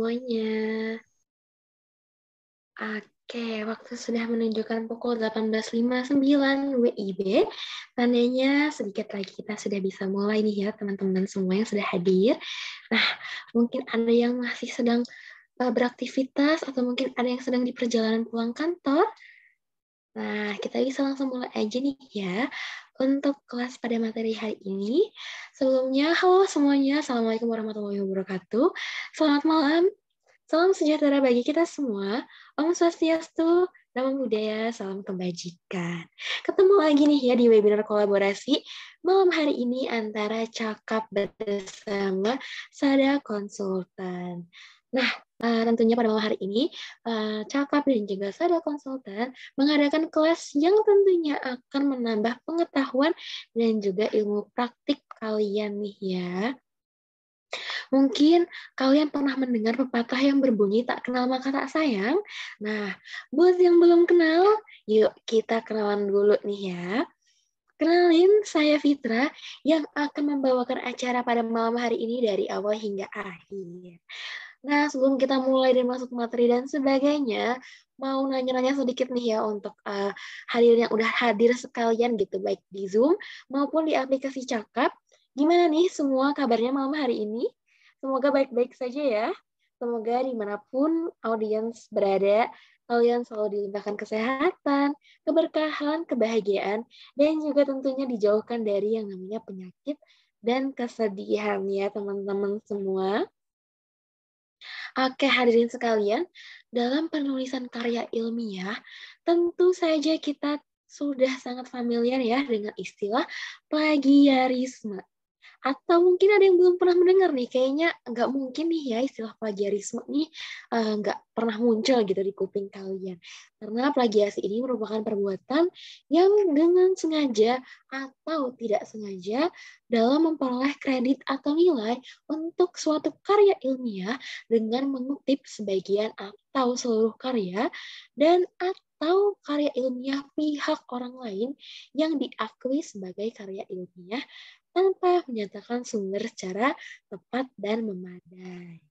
semuanya. Oke, waktu sudah menunjukkan pukul 18.59 WIB. Tandanya sedikit lagi kita sudah bisa mulai nih ya teman-teman semua yang sudah hadir. Nah, mungkin ada yang masih sedang beraktivitas atau mungkin ada yang sedang di perjalanan pulang kantor. Nah, kita bisa langsung mulai aja nih ya untuk kelas pada materi hari ini. Sebelumnya, halo semuanya. Assalamualaikum warahmatullahi wabarakatuh. Selamat malam. Salam sejahtera bagi kita semua. Om Swastiastu, Namo Buddhaya, salam kebajikan. Ketemu lagi nih ya di webinar kolaborasi malam hari ini antara Cakap bersama Sada Konsultan. Nah, tentunya pada malam hari ini, Cakap dan juga Sada Konsultan mengadakan kelas yang tentunya akan menambah pengetahuan dan juga ilmu praktik kalian nih ya. Mungkin kalian pernah mendengar pepatah yang berbunyi tak kenal maka tak sayang. Nah, buat yang belum kenal, yuk kita kenalan dulu nih ya. Kenalin, saya Fitra yang akan membawakan acara pada malam hari ini dari awal hingga akhir. Nah, sebelum kita mulai dan masuk materi dan sebagainya, mau nanya-nanya sedikit nih ya untuk hadir yang udah hadir sekalian gitu, baik di Zoom maupun di aplikasi Cakap. Gimana nih semua kabarnya malam hari ini? Semoga baik-baik saja ya. Semoga dimanapun audiens berada, kalian selalu dilimpahkan kesehatan, keberkahan, kebahagiaan, dan juga tentunya dijauhkan dari yang namanya penyakit dan kesedihan ya teman-teman semua. Oke, hadirin sekalian, dalam penulisan karya ilmiah, tentu saja kita sudah sangat familiar ya dengan istilah plagiarisme. Atau mungkin ada yang belum pernah mendengar nih, kayaknya nggak mungkin nih ya istilah plagiarisme nih nggak pernah muncul gitu di kuping kalian. Karena plagiasi ini merupakan perbuatan yang dengan sengaja atau tidak sengaja dalam memperoleh kredit atau nilai untuk suatu karya ilmiah dengan mengutip sebagian atau seluruh karya dan atau karya ilmiah pihak orang lain yang diakui sebagai karya ilmiah tanpa menyatakan sumber secara tepat dan memadai.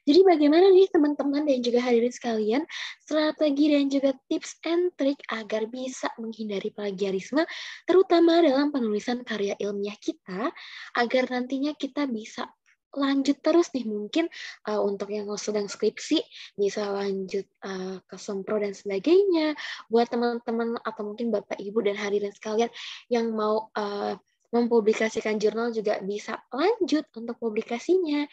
Jadi bagaimana nih teman-teman dan juga hadirin sekalian, strategi dan juga tips and trik agar bisa menghindari plagiarisme, terutama dalam penulisan karya ilmiah kita, agar nantinya kita bisa lanjut terus nih mungkin untuk yang sedang skripsi bisa lanjut ke sempro dan sebagainya. Buat teman-teman atau mungkin Bapak Ibu dan hadirin sekalian yang mau mempublikasikan jurnal juga bisa lanjut untuk publikasinya.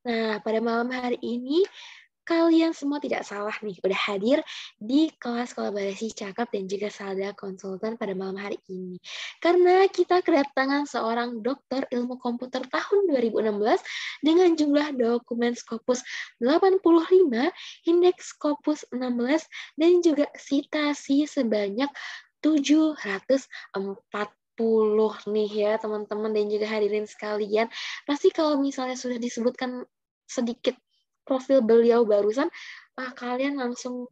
Nah, pada malam hari ini kalian semua tidak salah nih, udah hadir di kelas kolaborasi Cakap dan juga Sada Konsultan pada malam hari ini. Karena kita kedatangan seorang dokter ilmu komputer tahun 2016 dengan jumlah dokumen Scopus 85, indeks Scopus 16, dan juga citasi sebanyak 740 nih ya teman-teman dan juga hadirin sekalian. Pasti kalau misalnya sudah disebutkan sedikit profil beliau barusan, kalian langsung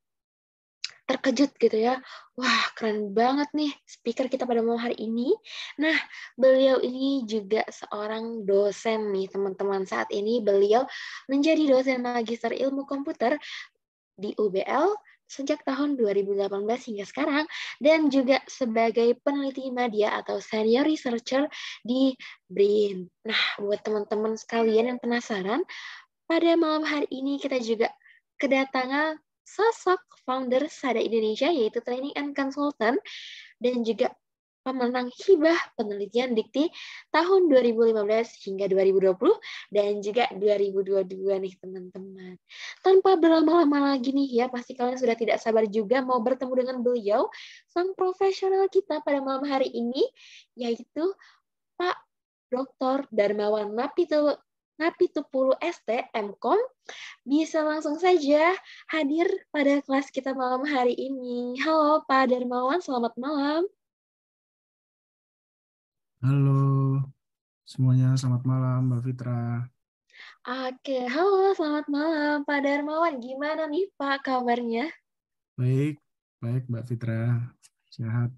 terkejut gitu ya. Wah, keren banget nih speaker kita pada malam hari ini. Nah, beliau ini juga seorang dosen nih, teman-teman. Saat ini beliau menjadi dosen magister ilmu komputer di UBL sejak tahun 2018 hingga sekarang, dan juga sebagai peneliti media atau senior researcher di BRIN. Nah, buat teman-teman sekalian yang penasaran, pada malam hari ini kita juga kedatangan sosok founder Sada Indonesia, yaitu Training and Consultant, dan juga pemenang hibah penelitian Dikti tahun 2015 hingga 2020 dan juga 2022 nih teman-teman. Tanpa berlama-lama lagi nih ya, pasti kalian sudah tidak sabar juga mau bertemu dengan beliau, sang profesional kita pada malam hari ini, yaitu Pak Dr. Darmawan Napitupulu ST MKOM. Bisa langsung saja hadir pada kelas kita malam hari ini. Halo Pak Darmawan, selamat malam. Halo semuanya, selamat malam Mbak Fitra. Oke, halo selamat malam Pak Darmawan. Gimana nih Pak kabarnya? Baik, baik Mbak Fitra, sehat.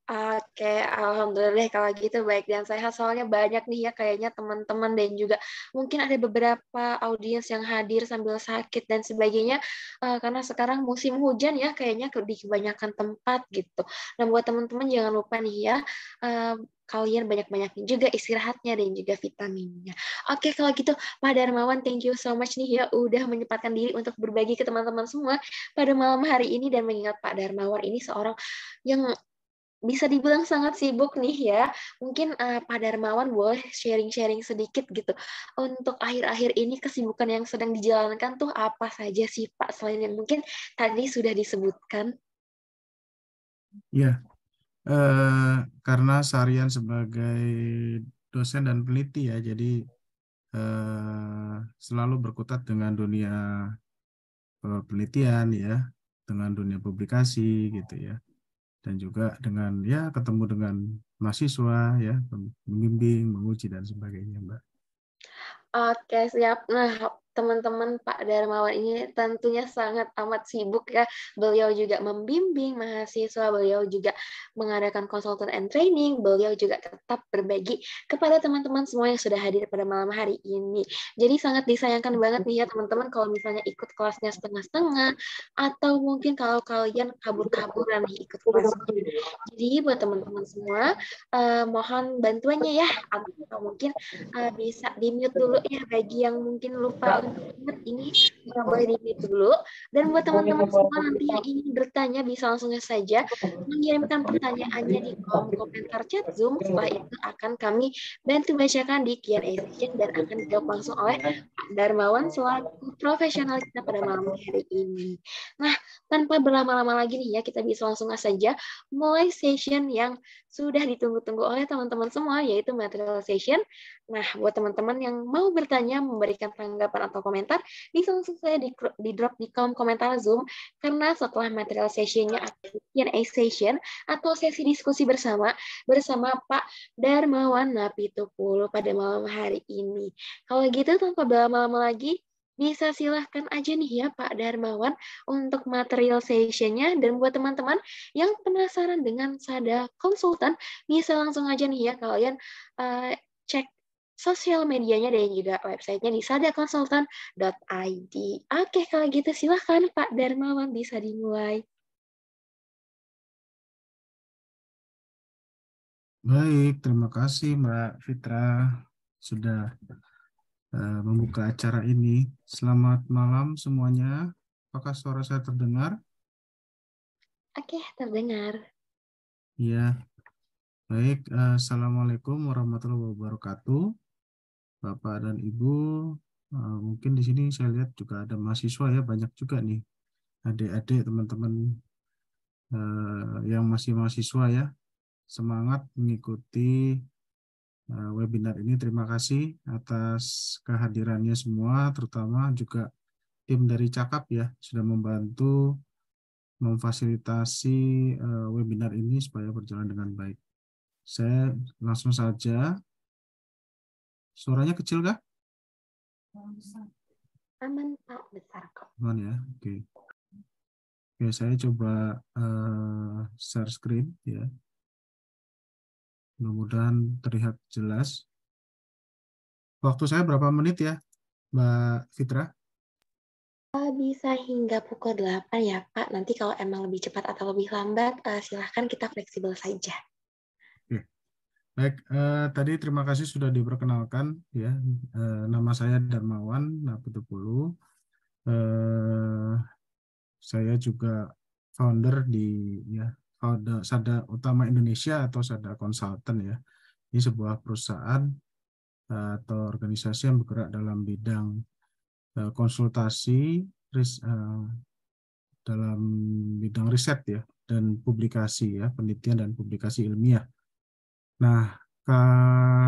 Oke, alhamdulillah deh kalau gitu baik dan sehat. Soalnya banyak nih ya kayaknya teman-teman dan juga mungkin ada beberapa audiens yang hadir sambil sakit dan sebagainya karena sekarang musim hujan ya kayaknya di kebanyakan tempat gitu. Dan buat teman-teman jangan lupa nih ya eh, kalian banyak-banyakin juga istirahatnya dan juga vitaminnya. Oke, kalau gitu Pak Darmawan, thank you so much nih ya udah menyempatkan diri untuk berbagi ke teman-teman semua pada malam hari ini dan mengingat Pak Darmawan ini seorang yang bisa dibilang sangat sibuk nih ya. Mungkin Pak Darmawan boleh sharing-sharing sedikit gitu. Untuk akhir-akhir ini kesibukan yang sedang dijalankan tuh apa saja sih Pak? Selain yang mungkin tadi sudah disebutkan. Ya, karena seharian sebagai dosen dan peneliti ya, jadi selalu berkutat dengan dunia penelitian ya, dengan dunia publikasi gitu ya, dan juga dengan ya ketemu dengan mahasiswa ya, membimbing, menguji dan sebagainya, Mbak. Oke, siap. Nah, teman-teman Pak Darmawan ini tentunya sangat amat sibuk ya. Beliau juga membimbing mahasiswa, beliau juga mengadakan konsultan and training, beliau juga tetap berbagi kepada teman-teman semua yang sudah hadir pada malam hari ini. Jadi sangat disayangkan banget nih ya teman-teman kalau misalnya ikut kelasnya setengah-setengah, atau mungkin kalau kalian kabur-kaburan nih ikut kelasnya. Jadi buat teman-teman semua, mohon bantuannya ya, atau mungkin bisa di-mute dulu ya bagi yang mungkin lupa untuk mute ini boleh di-mute dulu. Dan buat teman-teman semua nanti yang ingin bertanya bisa langsung saja mengirimkan pertanyaannya di kolom komentar chat Zoom. Setelah itu akan kami bantu bacakan di Q&A session dan akan dijawab langsung oleh Pak Darmawan selaku profesional kita pada malam hari ini. Nah, tanpa berlama-lama lagi nih ya, kita bisa langsung saja mulai session yang sudah ditunggu-tunggu oleh teman-teman semua, yaitu material session. Nah, buat teman-teman yang mau bertanya, memberikan tanggapan atau komentar, bisa langsung saya di drop di kolom komentar Zoom, karena setelah material sessionnya akan Q&A session atau sesi diskusi bersama Pak Darmawan Napitupulu pada malam hari ini. Kalau gitu, tanpa berlama-lama lagi, bisa silahkan aja nih ya Pak Darmawan untuk material sessionnya. Dan buat teman-teman yang penasaran dengan Sada Konsultan, bisa langsung aja nih ya kalian cek sosial medianya dan juga websitenya di sadakonsultan.id. Oke, kalau gitu silahkan Pak Darmawan bisa dimulai. Baik, terima kasih Mbak Fitra sudah membuka acara ini. Selamat malam semuanya. Apakah suara saya terdengar? Oke, terdengar. Ya, baik. Assalamualaikum warahmatullahi wabarakatuh. Bapak dan Ibu, mungkin di sini saya lihat juga ada mahasiswa ya, banyak juga nih adik-adik teman-teman yang masih mahasiswa ya. Semangat mengikuti webinar ini. Terima kasih atas kehadirannya semua, terutama juga tim dari Cakap ya, sudah membantu memfasilitasi webinar ini supaya berjalan dengan baik. Saya langsung saja. Suaranya kecil kah? Aman, Pak. Besar kok. Aman ya. Oke. Oke, saya coba share screen ya. Mudah-mudahan terlihat jelas. Waktu saya berapa menit ya, Mbak Fitra? Bisa hingga pukul 8 ya, Pak. Nanti kalau emang lebih cepat atau lebih lambat, silahkan kita fleksibel saja. Oke. Baik, tadi terima kasih sudah diperkenalkan ya. Nama saya Darmawan Napitupulu. Eh, saya juga founder di ya founder Sada Utama Indonesia atau Sada Consultant ya. Ini sebuah perusahaan atau organisasi yang bergerak dalam bidang konsultasi dalam bidang riset ya dan publikasi ya, penelitian dan publikasi ilmiah. Nah,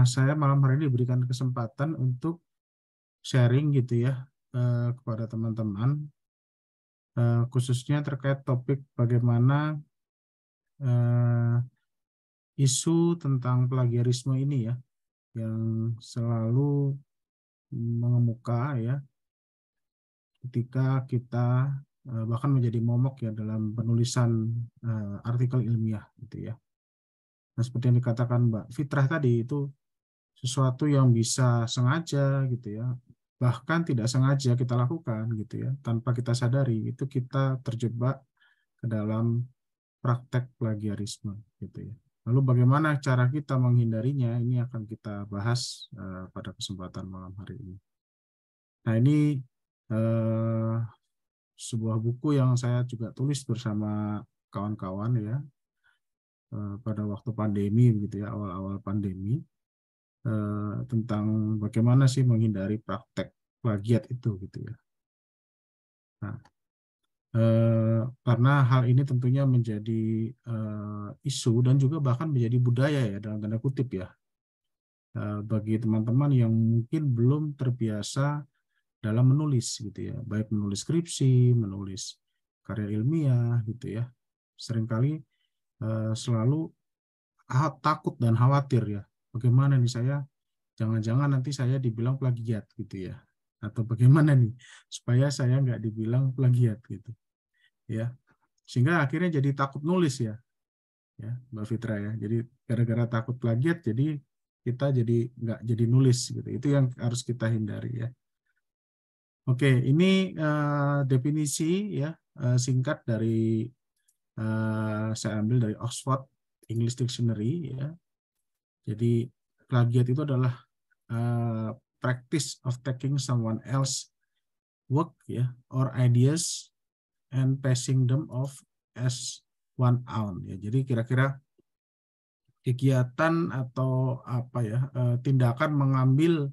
saya malam hari ini diberikan kesempatan untuk sharing gitu ya kepada teman-teman khususnya terkait topik bagaimana eh, isu tentang plagiarisme ini ya yang selalu mengemuka ya ketika kita bahkan menjadi momok ya dalam penulisan artikel ilmiah gitu ya. Nah, seperti yang dikatakan Mbak Fitrah tadi, itu sesuatu yang bisa sengaja gitu ya, bahkan tidak sengaja kita lakukan gitu ya, tanpa kita sadari, itu kita terjebak ke dalam praktek plagiarisme gitu ya. Lalu bagaimana cara kita menghindarinya, ini akan kita bahas pada kesempatan malam hari ini. Nah, ini eh, sebuah buku yang saya juga tulis bersama kawan-kawan ya, pada waktu pandemi gitu ya, awal-awal pandemi, tentang bagaimana sih menghindari praktek plagiat itu gitu ya. Nah, karena hal ini tentunya menjadi isu dan juga bahkan menjadi budaya ya, dalam tanda kutip ya, bagi teman-teman yang mungkin belum terbiasa dalam menulis gitu ya, baik menulis skripsi, menulis karya ilmiah gitu ya. Seringkali selalu takut dan khawatir ya, bagaimana nih saya, jangan-jangan nanti saya dibilang plagiat gitu ya, atau bagaimana nih supaya saya nggak dibilang plagiat gitu ya, sehingga akhirnya jadi takut nulis ya, Mbak Fitra ya. Jadi gara-gara takut plagiat, jadi kita jadi nggak jadi nulis gitu. Itu yang harus kita hindari ya. Oke, ini definisi ya, singkat dari saya ambil dari Oxford English Dictionary ya. Jadi plagiat itu adalah practice of taking someone else work ya, or ideas and passing them off as one own ya. Jadi kira-kira kegiatan atau apa ya, tindakan mengambil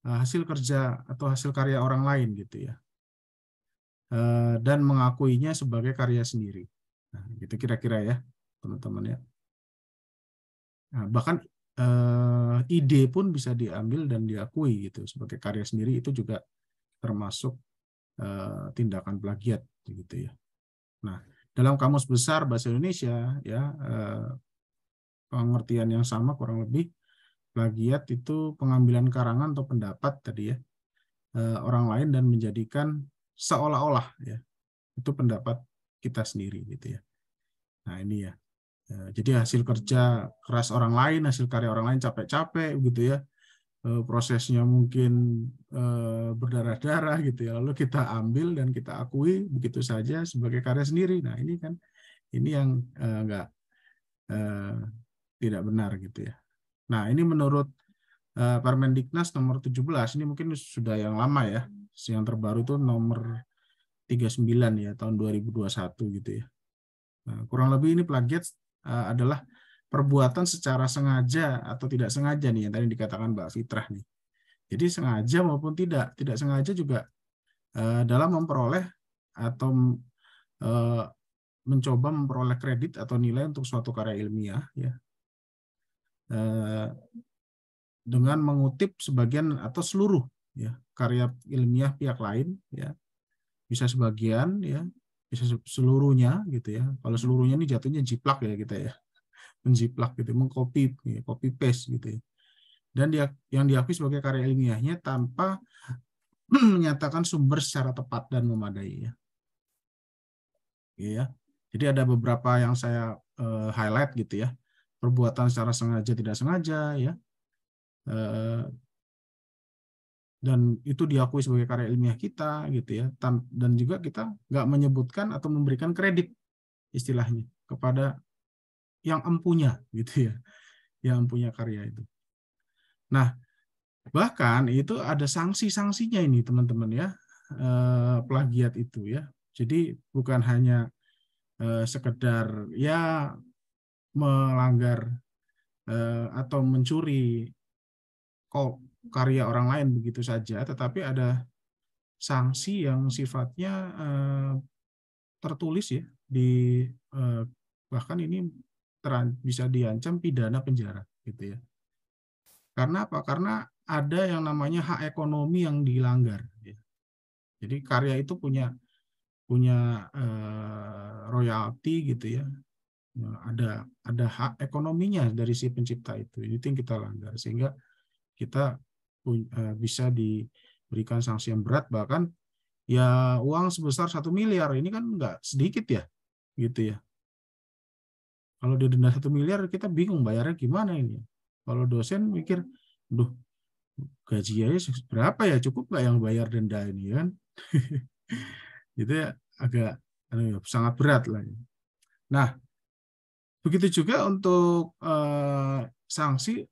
hasil kerja atau hasil karya orang lain gitu ya, dan mengakuinya sebagai karya sendiri. Nah, gitu kira-kira ya teman-teman ya. Nah, bahkan ide pun bisa diambil dan diakui gitu sebagai karya sendiri, itu juga termasuk tindakan plagiat gitu ya. Nah, dalam Kamus Besar Bahasa Indonesia ya, pengertian yang sama kurang lebih, plagiat itu pengambilan karangan atau pendapat tadi ya, orang lain dan menjadikan seolah-olah ya itu pendapat kita sendiri gitu ya. Nah, ini ya. Jadi hasil kerja keras orang lain, hasil karya orang lain capek-capek gitu ya, prosesnya mungkin berdarah-darah gitu ya, lalu kita ambil dan kita akui begitu saja sebagai karya sendiri. Nah, ini kan ini yang enggak tidak benar gitu ya. Nah, ini menurut Permendiknas nomor 17, ini mungkin sudah yang lama ya, yang terbaru itu nomor 39 ya tahun 2021 gitu ya. Nah, kurang lebih ini plagiat adalah perbuatan secara sengaja atau tidak sengaja nih, yang tadi dikatakan Mbak Fitrah nih. Jadi sengaja maupun tidak sengaja juga dalam memperoleh atau mencoba memperoleh kredit atau nilai untuk suatu karya ilmiah ya, dengan mengutip sebagian atau seluruh ya karya ilmiah pihak lain ya, bisa sebagian ya, bisa seluruhnya gitu ya. Kalau seluruhnya ini jatuhnya jiplak ya kita ya, menjiplak gitu, mengcopy ya, copy paste gitu ya. Dan yang diakui sebagai karya ilmiahnya tanpa menyatakan sumber secara tepat dan memadai ya. Ya. Jadi ada beberapa yang saya highlight gitu ya. Perbuatan secara sengaja tidak sengaja ya. Dan itu diakui sebagai karya ilmiah kita gitu ya. Dan juga kita nggak menyebutkan atau memberikan kredit istilahnya kepada yang empunya gitu ya. Yang empunya karya itu. Nah, bahkan itu ada sanksi-sanksinya ini teman-teman ya, plagiat itu ya. Jadi bukan hanya sekedar ya melanggar atau mencuri kok karya orang lain begitu saja, tetapi ada sanksi yang sifatnya tertulis ya di bahkan ini bisa diancam pidana penjara gitu ya. Karena apa? Karena ada yang namanya hak ekonomi yang dilanggar. Jadi karya itu punya royalti gitu ya. Ada hak ekonominya dari si pencipta itu. Itu yang kita langgar sehingga kita bisa diberikan sanksi yang berat, bahkan ya uang sebesar 1 miliar ini kan nggak sedikit ya gitu ya. Kalau dia denda 1 miliar, kita bingung bayarnya gimana ini. Kalau dosen mikir, duh, gaji aja berapa ya, cukup nggak yang bayar denda ini kan? Itu ya agak sangat berat lah. Nah, begitu juga untuk sanksi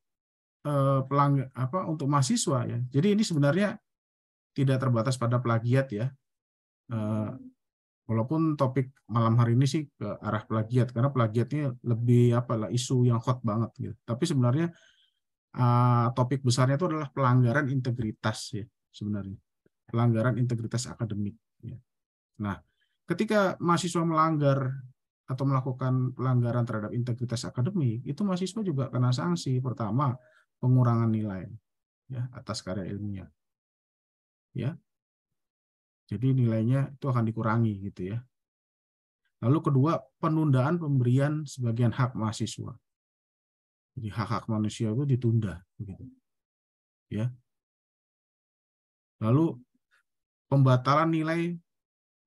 untuk mahasiswa ya. Jadi ini sebenarnya tidak terbatas pada plagiat ya. Walaupun topik malam hari ini sih ke arah plagiat, karena plagiatnya lebih isu yang hot banget gitu. Tapi sebenarnya topik besarnya itu adalah pelanggaran integritas ya sebenarnya, pelanggaran integritas akademik. Ya. Nah, ketika mahasiswa melanggar atau melakukan pelanggaran terhadap integritas akademik, itu mahasiswa juga kena sanksi. Pertama, pengurangan nilai ya atas karya ilmiah. Ya, jadi nilainya itu akan dikurangi gitu ya. Lalu kedua, penundaan pemberian sebagian hak mahasiswa. Jadi hak-hak manusia itu ditunda, begitu. Ya. Lalu pembatalan nilai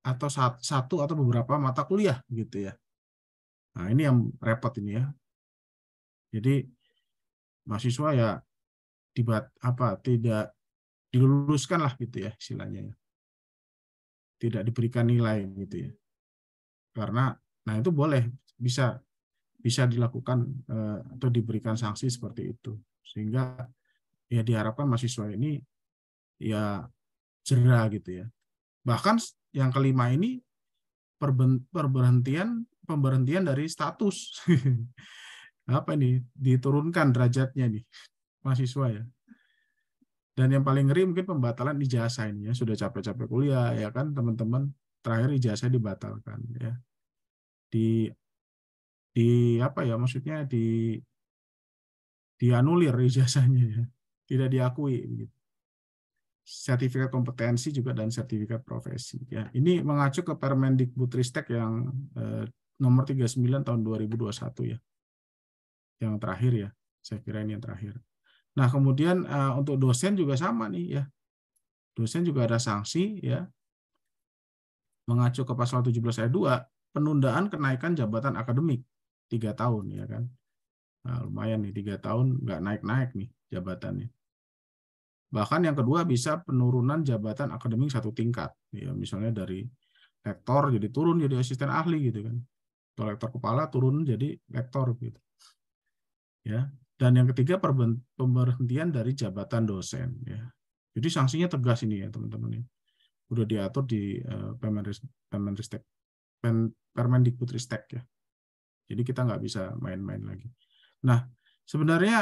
atau satu atau beberapa mata kuliah, gitu ya. Nah ini yang repot ini ya. Jadi mahasiswa ya tidak diluluskan lah gitu ya istilahnya ya. Tidak diberikan nilai gitu ya. Karena nah itu bisa dilakukan atau diberikan sanksi seperti itu. Sehingga ya diharapkan mahasiswa ini ya jera gitu ya. Bahkan yang kelima ini pemberhentian dari status. Apa ini? Diturunkan derajatnya nih mahasiswa ya. Dan yang paling ngeri mungkin pembatalan ijazah ini ya. Sudah capek-capek kuliah ya kan teman-teman, terakhir ijazah dibatalkan ya. Di apa ya maksudnya dianulir ijazahnya ya. Tidak diakui begitu. Sertifikat kompetensi juga dan sertifikat profesi ya. Ini mengacu ke Permendikbudristek yang nomor 39 tahun 2021 ya. Yang terakhir ya. Saya kira ini yang terakhir. Nah, kemudian untuk dosen juga sama nih ya. Dosen juga ada sanksi ya. Mengacu ke pasal 17 ayat 2, penundaan kenaikan jabatan akademik 3 tahun ya kan. Nah, lumayan nih 3 tahun nggak naik-naik nih jabatannya. Bahkan yang kedua bisa penurunan jabatan akademik 1 tingkat. Ya, misalnya dari lektor jadi turun jadi asisten ahli gitu kan. Atau lektor kepala turun jadi lektor gitu. Ya. Dan yang ketiga pemberhentian dari jabatan dosen ya. Jadi sanksinya tegas ini ya teman-teman. Udah diatur di Permendikbudristek ya. Jadi kita nggak bisa main-main lagi. Nah, sebenarnya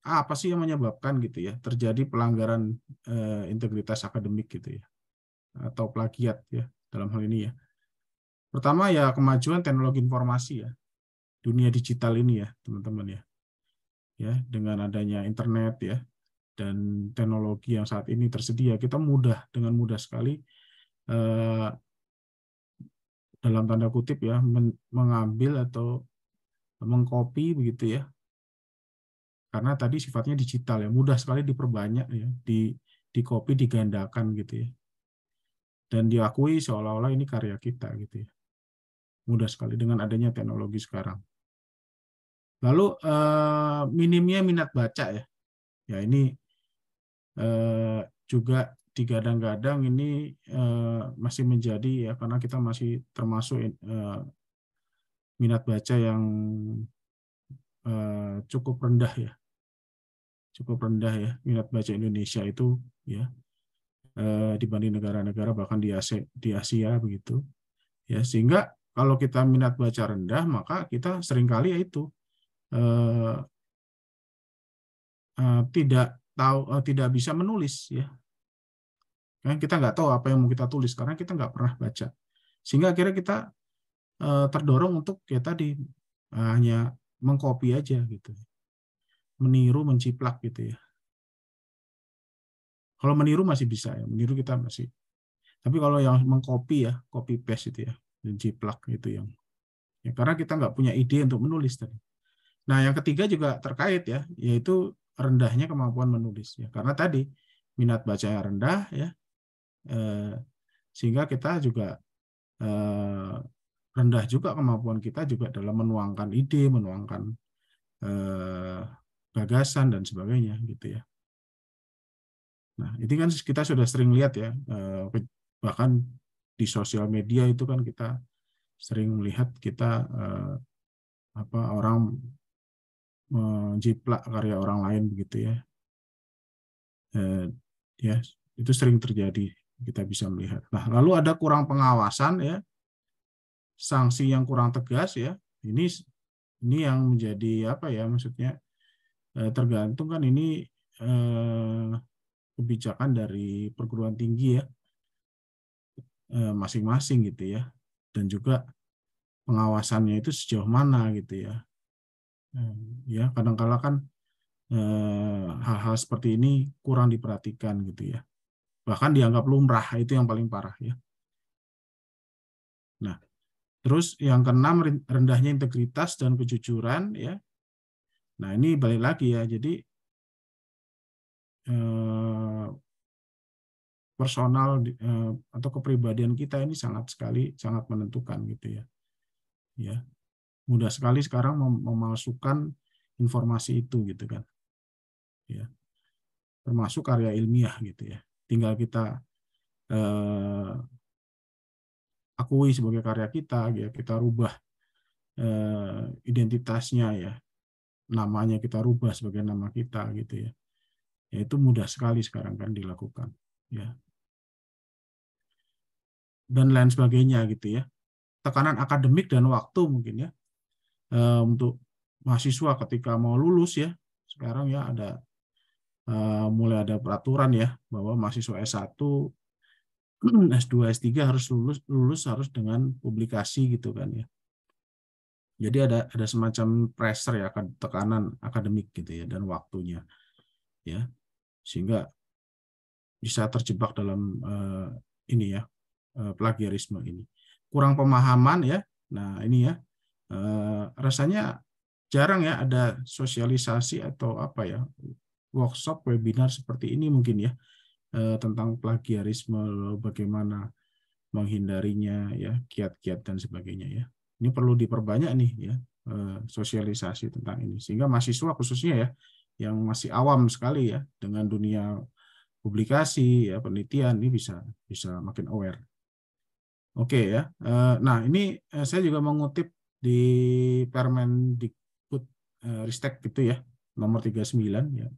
apa sih yang menyebabkan gitu ya terjadi pelanggaran integritas akademik gitu ya atau plagiat ya dalam hal ini ya. Pertama ya kemajuan teknologi informasi ya. Dunia digital ini ya, teman-teman ya. Ya, dengan adanya internet ya dan teknologi yang saat ini tersedia, kita dengan mudah sekali dalam tanda kutip ya mengambil atau mengcopy begitu ya. Karena tadi sifatnya digital ya, mudah sekali diperbanyak ya, di copy digandakan gitu ya. Dan diakui seolah-olah ini karya kita gitu ya. Mudah sekali dengan adanya teknologi sekarang. Lalu minimnya minat baca ya. Ya ini juga digadang-gadang ini masih menjadi ya karena kita masih termasuk minat baca yang cukup rendah ya. Cukup rendah ya minat baca Indonesia itu ya dibanding negara-negara bahkan di Asia begitu. Ya sehingga kalau kita minat baca rendah maka kita seringkali itu tidak bisa menulis ya. Kan kita nggak tahu apa yang mau kita tulis karena kita nggak pernah baca. Sehingga akhirnya kita terdorong untuk ya tadi hanya mengcopy aja gitu. Meniru, menciplak gitu ya. Kalau meniru masih bisa ya, meniru kita masih. Tapi kalau yang mengcopy ya, copy paste itu ya, menciplak itu yang. Ya, karena kita nggak punya ide untuk menulis tadi. Nah, yang ketiga juga terkait ya, yaitu rendahnya kemampuan menulis ya. Karena tadi minat bacanya rendah ya, sehingga kita juga rendah juga kemampuan kita juga dalam menuangkan ide, menuangkan gagasan dan sebagainya gitu ya. Nah, ini kan kita sudah sering lihat ya, bahkan di sosial media itu kan kita sering melihat kita orang menjiplak karya orang lain begitu ya. Ya, itu sering terjadi, kita bisa melihat. Nah, lalu ada kurang pengawasan ya, sanksi yang kurang tegas ya. Ini yang menjadi apa ya, maksudnya tergantung kan ini kebijakan dari perguruan tinggi ya masing-masing gitu ya, dan juga pengawasannya itu sejauh mana gitu ya. Ya kadang-kala kan hal-hal seperti ini kurang diperhatikan gitu ya, bahkan dianggap lumrah, itu yang paling parah ya. Nah, terus yang keenam, rendahnya integritas dan kejujuran ya. Nah, ini balik lagi ya, jadi personal atau kepribadian kita ini sangat menentukan gitu ya. Ya, mudah sekali sekarang memalsukan informasi itu gitu kan. Ya, termasuk karya ilmiah gitu ya. Tinggal kita akui sebagai karya kita, ya kita rubah identitasnya ya, namanya kita rubah sebagai nama kita gitu ya. Ya itu mudah sekali sekarang kan dilakukan ya. Dan lain sebagainya gitu ya. Tekanan akademik dan waktu mungkin ya. Untuk mahasiswa ketika mau lulus ya, sekarang ya ada mulai ada peraturan ya bahwa mahasiswa S1, S2, S3 harus lulus harus dengan publikasi gitu kan ya. Jadi ada semacam pressure ya, tekanan akademik gitu ya, dan waktunya ya, sehingga bisa terjebak dalam ini ya, plagiarisme ini. Kurang pemahaman ya. Nah, ini ya, rasanya jarang ya ada sosialisasi atau apa ya, workshop, webinar seperti ini mungkin ya, tentang plagiarisme, bagaimana menghindarinya ya, kiat-kiat dan sebagainya ya. Ini perlu diperbanyak nih ya, sosialisasi tentang ini, sehingga mahasiswa khususnya ya yang masih awam sekali ya dengan dunia publikasi ya, penelitian, ini bisa makin aware. Oke ya. Nah, ini saya juga mengutip di Permendikbud Ristek gitu ya, nomor 39 ya. Ini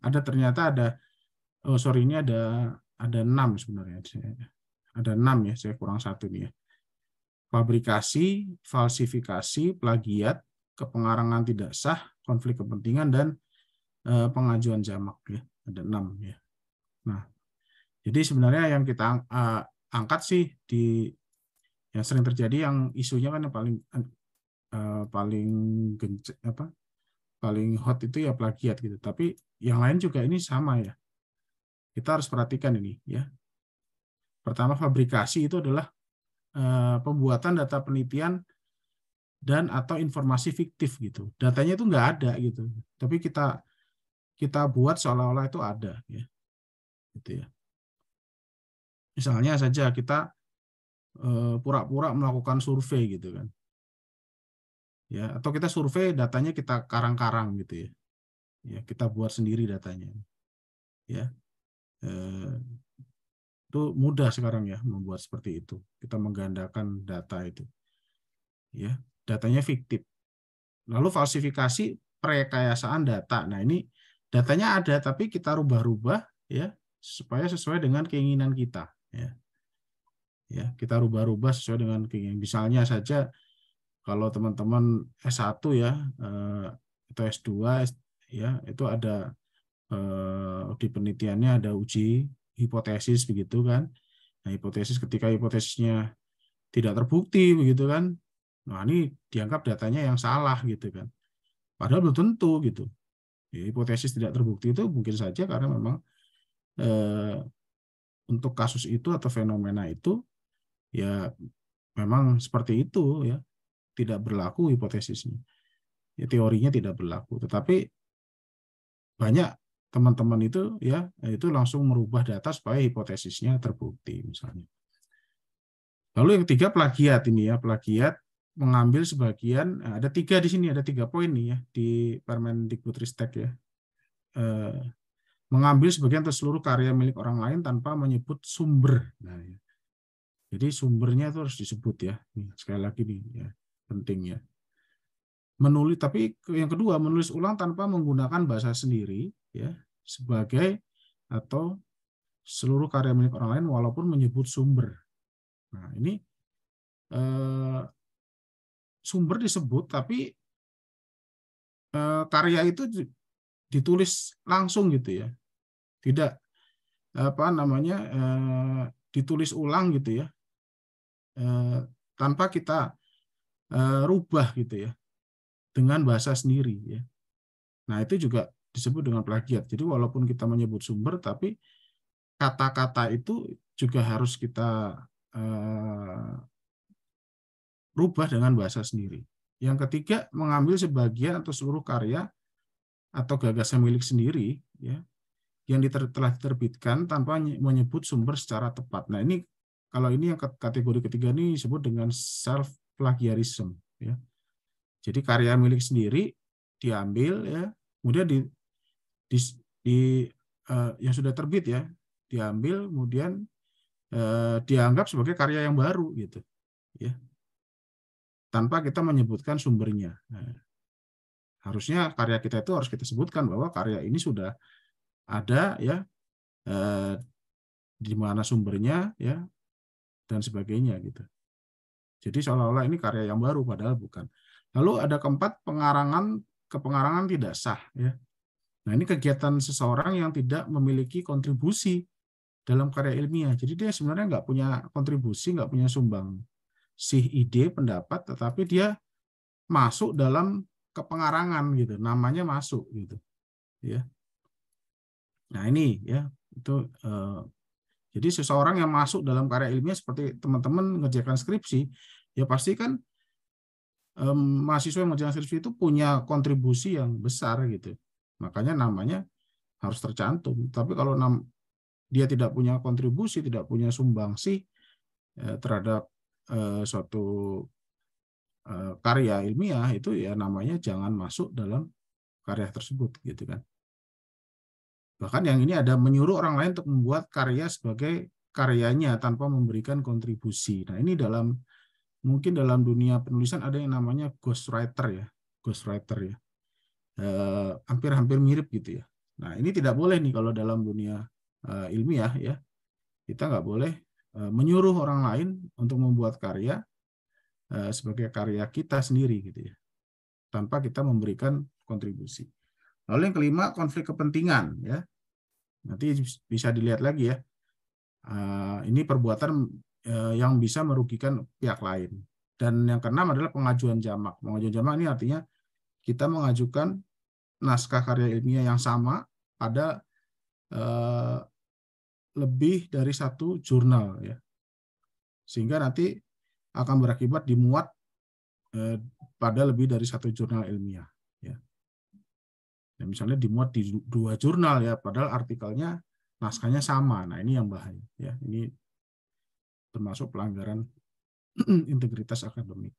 ada 6 sebenarnya. Ada 6 ya, saya kurang 1 nih ya. Fabrikasi, falsifikasi, plagiat, kepengarangan tidak sah, konflik kepentingan, dan pengajuan jamak ya. Ada 6 ya. Nah, jadi sebenarnya yang kita angkat sih yang sering terjadi, yang isunya kan yang paling hot itu ya plagiat gitu. Tapi yang lain juga ini sama ya. Kita harus perhatikan ini ya. Pertama, fabrikasi itu adalah pembuatan data penelitian dan atau informasi fiktif gitu. Datanya itu nggak ada gitu, tapi kita buat seolah-olah itu ada ya. Gitu ya. Misalnya saja kita pura-pura melakukan survei gitu kan. Ya, atau kita survei, datanya kita karang-karang gitu ya. Ya, kita buat sendiri datanya. Ya. Itu mudah sekarang ya membuat seperti itu. Kita menggandakan data itu. Ya, datanya fiktif. Lalu falsifikasi, perekayasaan data. Nah, ini datanya ada tapi kita rubah-rubah ya supaya sesuai dengan keinginan kita ya. Ya, kita rubah-rubah sesuai dengan keinginan. Misalnya saja kalau teman-teman S1 ya atau S2 ya, itu ada di penelitiannya ada uji hipotesis begitu kan. Nah, hipotesis, ketika hipotesisnya tidak terbukti begitu kan, nah ini dianggap datanya yang salah gitu kan. Padahal belum tentu gitu. Ya, hipotesis tidak terbukti itu mungkin saja karena memang untuk kasus itu atau fenomena itu ya memang seperti itu ya, tidak berlaku hipotesisnya. Ya, teorinya tidak berlaku. Tetapi banyak teman-teman itu ya itu langsung merubah data supaya hipotesisnya terbukti misalnya. Lalu yang ketiga, plagiat ini ya, plagiat mengambil sebagian, ada 3 di sini, ada 3 poin nih ya di Permendikbudristek ya. Mengambil sebagian atau seluruh karya milik orang lain tanpa menyebut sumber. Nah, ya. Jadi sumbernya itu harus disebut ya. Nih, sekali lagi nih ya, penting ya. Menulis, tapi yang kedua, menulis ulang tanpa menggunakan bahasa sendiri ya, sebagai atau seluruh karya milik orang lain walaupun menyebut sumber. Nah, ini sumber disebut tapi karya itu ditulis langsung gitu ya. Tidak apa namanya ditulis ulang gitu ya. Tanpa kita rubah gitu ya dengan bahasa sendiri ya. Nah, itu juga disebut dengan plagiat. Jadi walaupun kita menyebut sumber tapi kata-kata itu juga harus kita rubah dengan bahasa sendiri. Yang ketiga, mengambil sebagian atau seluruh karya atau gagasan milik sendiri ya yang telah diterbitkan tanpa menyebut sumber secara tepat. Nah, ini kalau ini yang kategori ketiga ini disebut dengan self plagiarism ya. Jadi karya milik sendiri diambil ya, kemudian yang sudah terbit ya, diambil kemudian dianggap sebagai karya yang baru gitu ya. Tanpa kita menyebutkan sumbernya. Nah, harusnya karya kita itu harus kita sebutkan bahwa karya ini sudah ada ya, di mana sumbernya ya, dan sebagainya gitu. Jadi seolah-olah ini karya yang baru padahal bukan. Lalu ada keempat, kepengarangan tidak sah ya. Nah, ini kegiatan seseorang yang tidak memiliki kontribusi dalam karya ilmiah. Jadi dia sebenarnya nggak punya kontribusi, nggak punya sumbang sih ide, pendapat, tetapi dia masuk dalam kepengarangan gitu, namanya masuk gitu ya. Nah, ini ya itu jadi seseorang yang masuk dalam karya ilmiah seperti teman-teman mengerjakan skripsi ya pasti kan mahasiswa yang mengerjakan skripsi itu punya kontribusi yang besar gitu, makanya namanya harus tercantum. Tapi kalau dia tidak punya kontribusi, tidak punya sumbangsi terhadap suatu karya ilmiah, itu ya namanya jangan masuk dalam karya tersebut gitu kan. Bahkan yang ini ada menyuruh orang lain untuk membuat karya sebagai karyanya tanpa memberikan kontribusi. Nah, ini mungkin dalam dunia penulisan ada yang namanya ghostwriter ya. Ghostwriter ya. Hampir-hampir mirip gitu ya. Nah, ini tidak boleh nih kalau dalam dunia ilmiah ya. Kita nggak boleh menyuruh orang lain untuk membuat karya sebagai karya kita sendiri gitu ya. Tanpa kita memberikan kontribusi. Lalu yang kelima, konflik kepentingan ya. Nanti bisa dilihat lagi ya. Ini perbuatan yang bisa merugikan pihak lain. Dan yang keenam adalah pengajuan jamak. Pengajuan jamak ini artinya kita mengajukan naskah karya ilmiah yang sama pada lebih dari satu jurnal ya. Sehingga nanti akan berakibat dimuat pada lebih dari satu jurnal ilmiah ya. Ya, misalnya dimuat di 2 jurnal ya, padahal artikelnya naskahnya sama. Nah, ini yang bahaya ya. Ini termasuk pelanggaran integritas akademik.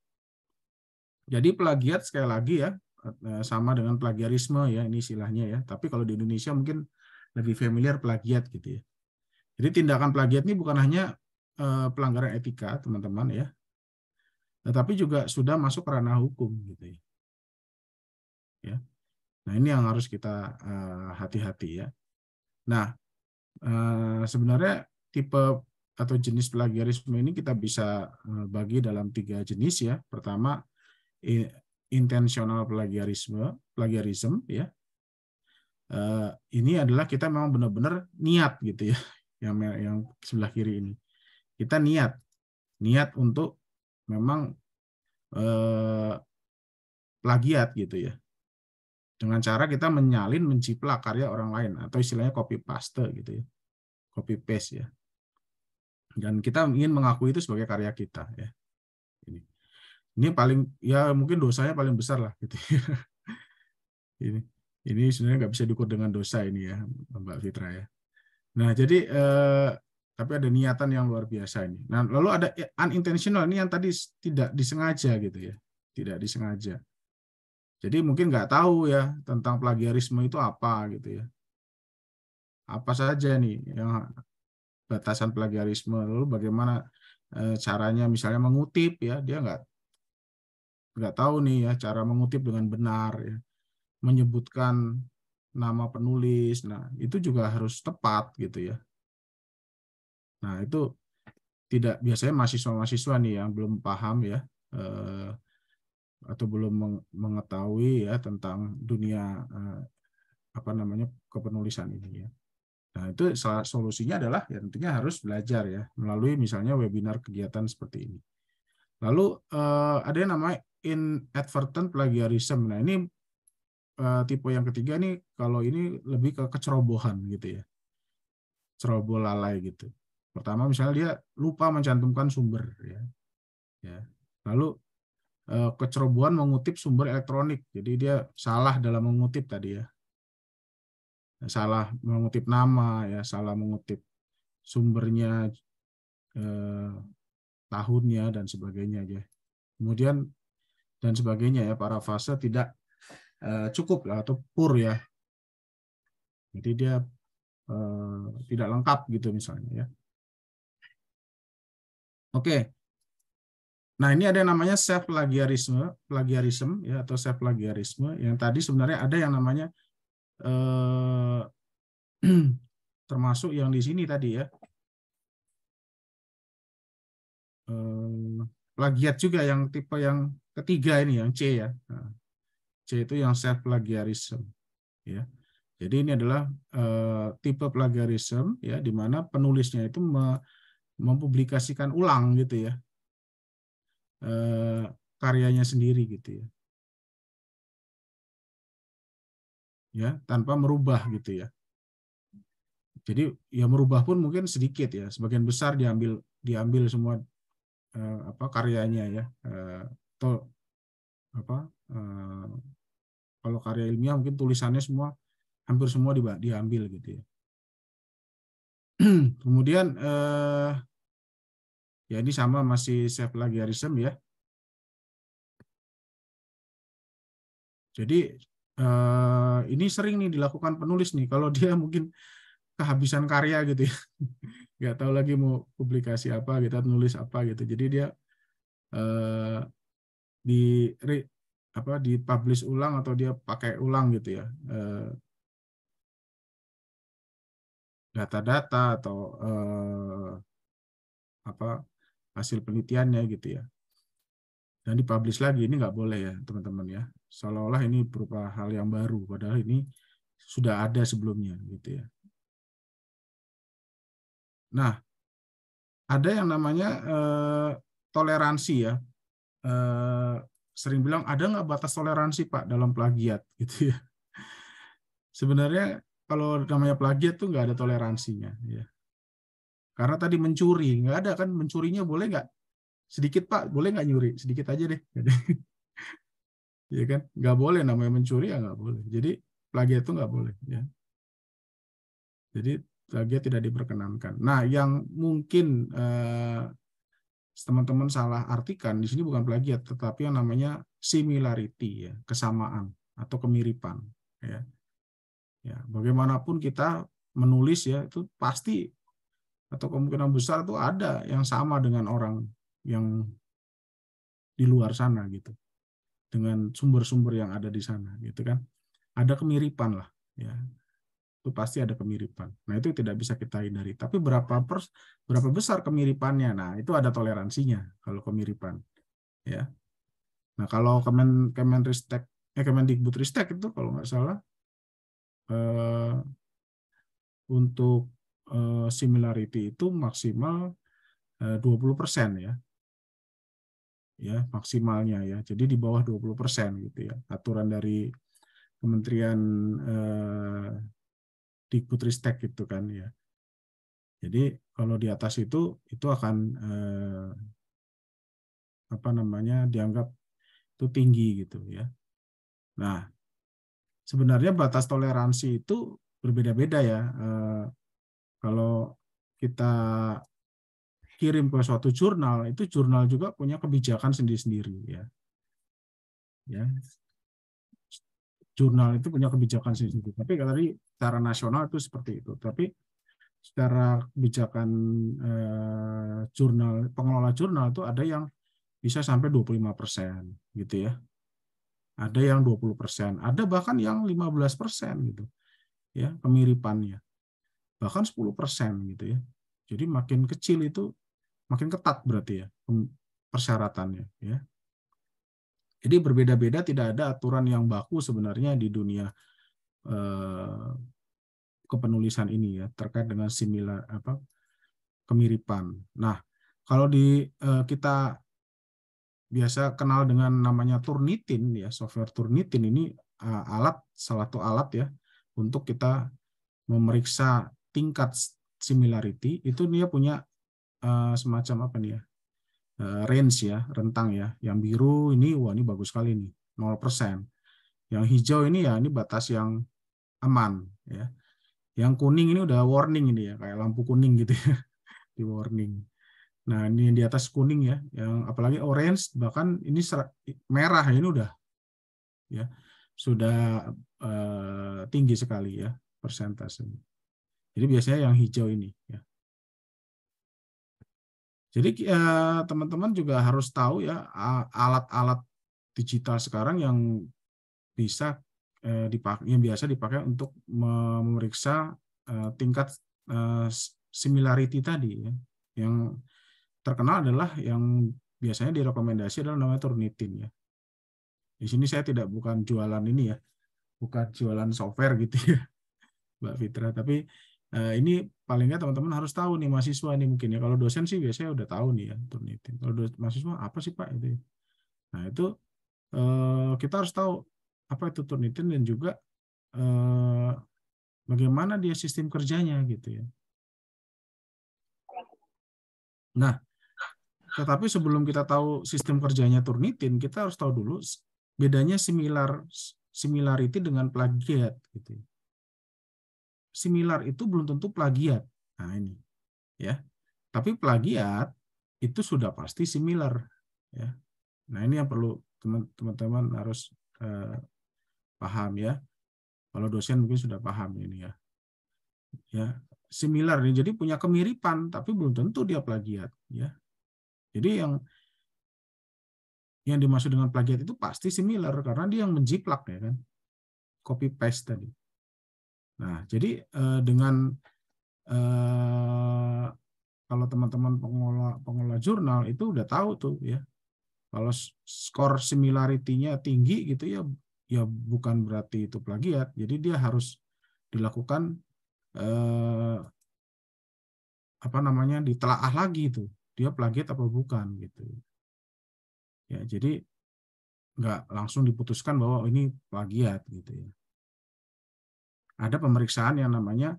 Jadi plagiat sekali lagi ya sama dengan plagiarisme ya, ini istilahnya ya. Tapi kalau di Indonesia mungkin lebih familiar plagiat gitu ya. Jadi tindakan plagiat ini bukan hanya pelanggaran etika teman-teman ya, tetapi juga sudah masuk ke ranah hukum gitu ya. Ya. Nah, ini yang harus kita hati-hati ya. Nah, sebenarnya tipe atau jenis plagiarisme ini kita bisa bagi dalam 3 jenis ya. Pertama, intentional plagiarism ya. Ini adalah kita memang benar-benar niat gitu ya. Yang sebelah kiri ini. Kita niat untuk memang plagiat gitu ya. Dengan cara kita menciplak karya orang lain atau istilahnya copy paste gitu ya. Copy paste ya. Dan kita ingin mengakui itu sebagai karya kita ya. Ini paling ya mungkin dosanya paling besar lah gitu. Ini sebenarnya nggak bisa diukur dengan dosa ini ya, Mbak Fitra ya. Nah, jadi Tapi ada niatan yang luar biasa ini. Nah, lalu ada unintentional, ini yang tadi tidak disengaja gitu ya, tidak disengaja. Jadi mungkin nggak tahu ya tentang plagiarisme itu apa gitu ya. Apa saja nih yang batasan plagiarisme, lalu bagaimana caranya misalnya mengutip ya, dia nggak tahu nih ya cara mengutip dengan benar ya, menyebutkan nama penulis. Nah, itu juga harus tepat gitu ya. Nah, itu tidak, biasanya mahasiswa-mahasiswa nih yang belum paham ya atau belum mengetahui ya tentang dunia apa namanya kepenulisan ini ya. Nah, itu solusinya adalah ya tentunya harus belajar ya melalui misalnya webinar kegiatan seperti ini. Lalu ada yang namanya inadvertent plagiarism. Nah, ini tipe yang ketiga nih, kalau ini lebih ke kecerobohan gitu ya. Ceroboh lalai gitu. Pertama misalnya dia lupa mencantumkan sumber ya. Ya. Lalu kecerobohan mengutip sumber elektronik. Jadi dia salah dalam mengutip tadi ya. Salah mengutip nama ya, salah mengutip sumbernya, tahunnya dan sebagainya ya. Kemudian dan sebagainya ya, parafase tidak cukup lah atau poor ya. Jadi dia tidak lengkap gitu misalnya ya. Oke. Nah, ini ada yang namanya self plagiarism ya, atau self plagiarisme. Yang tadi sebenarnya ada yang namanya termasuk yang di sini tadi ya. Plagiat juga yang tipe yang ketiga ini, yang C ya. Nah, C itu yang self plagiarism ya. Jadi ini adalah tipe plagiarism ya, di mana penulisnya itu mempublikasikan ulang gitu ya karyanya sendiri gitu ya. Ya, tanpa merubah gitu ya. Jadi ya merubah pun mungkin sedikit ya, sebagian besar diambil semua apa karyanya ya, atau apa kalau karya ilmiah mungkin tulisannya semua hampir semua diambil gitu ya. Kemudian ya ini sama masih self plagiarism ya. Jadi ini sering nih dilakukan penulis nih kalau dia mungkin kehabisan karya gitu ya, nggak tahu lagi mau publikasi apa, kita nulis apa gitu. Jadi dia di apa dipublish ulang atau dia pakai ulang gitu ya data-data atau apa hasil penelitiannya gitu ya, dan dipublish lagi. Ini nggak boleh ya teman-teman ya, seolah-olah ini berupa hal yang baru padahal ini sudah ada sebelumnya gitu ya. Nah, ada yang namanya toleransi ya. Sering bilang ada nggak batas toleransi Pak dalam plagiat gitu ya. Sebenarnya kalau namanya plagiat tuh nggak ada toleransinya ya. Karena tadi mencuri nggak ada kan, mencurinya boleh nggak? Sedikit Pak, boleh nggak nyuri? Sedikit aja deh. Ya kan, nggak boleh, namanya mencuri ya nggak boleh. Jadi plagiat itu nggak boleh ya. Jadi plagiat tidak diperkenankan. Nah, yang mungkin teman-teman salah artikan di sini bukan plagiat, tetapi yang namanya similarity ya, kesamaan atau kemiripan ya. Ya, bagaimanapun kita menulis ya itu pasti atau kemungkinan besar itu ada yang sama dengan orang yang di luar sana gitu, dengan sumber-sumber yang ada di sana gitu kan. Ada kemiripan lah ya. Itu pasti ada kemiripan. Nah, itu tidak bisa kita hindari. Tapi berapa besar kemiripannya? Nah, itu ada toleransinya kalau kemiripan ya. Nah, kalau Kemendikbudristek itu kalau nggak salah untuk similarity itu maksimal 20% ya. Ya, maksimalnya ya. Jadi di bawah 20% gitu ya. Aturan dari Kementerian Dikbudristek itu kan ya. Jadi kalau di atas itu akan apa namanya dianggap itu tinggi gitu ya. Nah, sebenarnya batas toleransi itu berbeda-beda ya. Kalau kita kirim ke suatu jurnal, itu jurnal juga punya kebijakan sendiri-sendiri ya. Ya. Jurnal itu punya kebijakan sendiri. Tapi tadi secara nasional itu seperti itu. Tapi secara kebijakan jurnal, pengelola jurnal itu ada yang bisa sampai 25% gitu ya. Ada yang 20%, ada bahkan yang 15% gitu. Ya, kemiripannya. Bahkan 10% gitu ya. Jadi makin kecil itu makin ketat berarti ya persyaratannya ya. Jadi berbeda-beda, tidak ada aturan yang baku sebenarnya di dunia kepenulisan ini ya terkait dengan similar kemiripan. Nah, kalau kita biasa kenal dengan namanya Turnitin ya, software Turnitin ini salah satu alat ya untuk kita memeriksa tingkat similarity. Itu dia punya semacam apa nih ya, range ya, rentang ya. Yang biru ini wah ini bagus sekali nih, 0%. Yang hijau ini ya ini batas yang aman ya. Yang kuning ini udah warning ini ya, kayak lampu kuning gitu ya, di warning. Nah, ini yang di atas kuning ya, yang apalagi orange, bahkan ini merah ini udah ya sudah tinggi sekali ya persentasenya. Jadi biasanya yang hijau ini ya. Jadi teman-teman juga harus tahu ya alat-alat digital sekarang yang bisa yang biasa dipakai untuk memeriksa tingkat similarity tadi ya. Yang terkenal adalah yang biasanya direkomendasi adalah namanya Turnitin ya. Di sini saya bukan jualan ini ya, bukan jualan software gitu ya, Mbak Fitra. Tapi ini paling nggak teman-teman harus tahu nih mahasiswa nih mungkin ya. Kalau dosen sih biasanya udah tahu nih ya Turnitin. Kalau mahasiswa apa sih Pak itu? Nah itu kita harus tahu apa itu Turnitin dan juga bagaimana dia sistem kerjanya gitu ya. Nah, tetapi sebelum kita tahu sistem kerjanya Turnitin, kita harus tahu dulu bedanya similarity dengan plagiat gitu. Similar itu belum tentu plagiat. Nah, ini ya. Tapi plagiat itu sudah pasti similar ya. Nah, ini yang perlu teman-teman harus paham ya. Kalau dosen mungkin sudah paham ini ya. Ya, similar nih. Jadi punya kemiripan tapi belum tentu dia plagiat ya. Jadi yang dimaksud dengan plagiat itu pasti similar karena dia yang menjiplak ya kan. Copy paste tadi. Nah, jadi dengan kalau teman-teman pengelola jurnal itu udah tahu tuh ya. Kalau skor similarity-nya tinggi gitu ya bukan berarti itu plagiat. Jadi dia harus dilakukan ditelaah lagi itu. Dia plagiat apa bukan gitu. Ya, jadi nggak langsung diputuskan bahwa ini plagiat gitu ya. Ada pemeriksaan yang namanya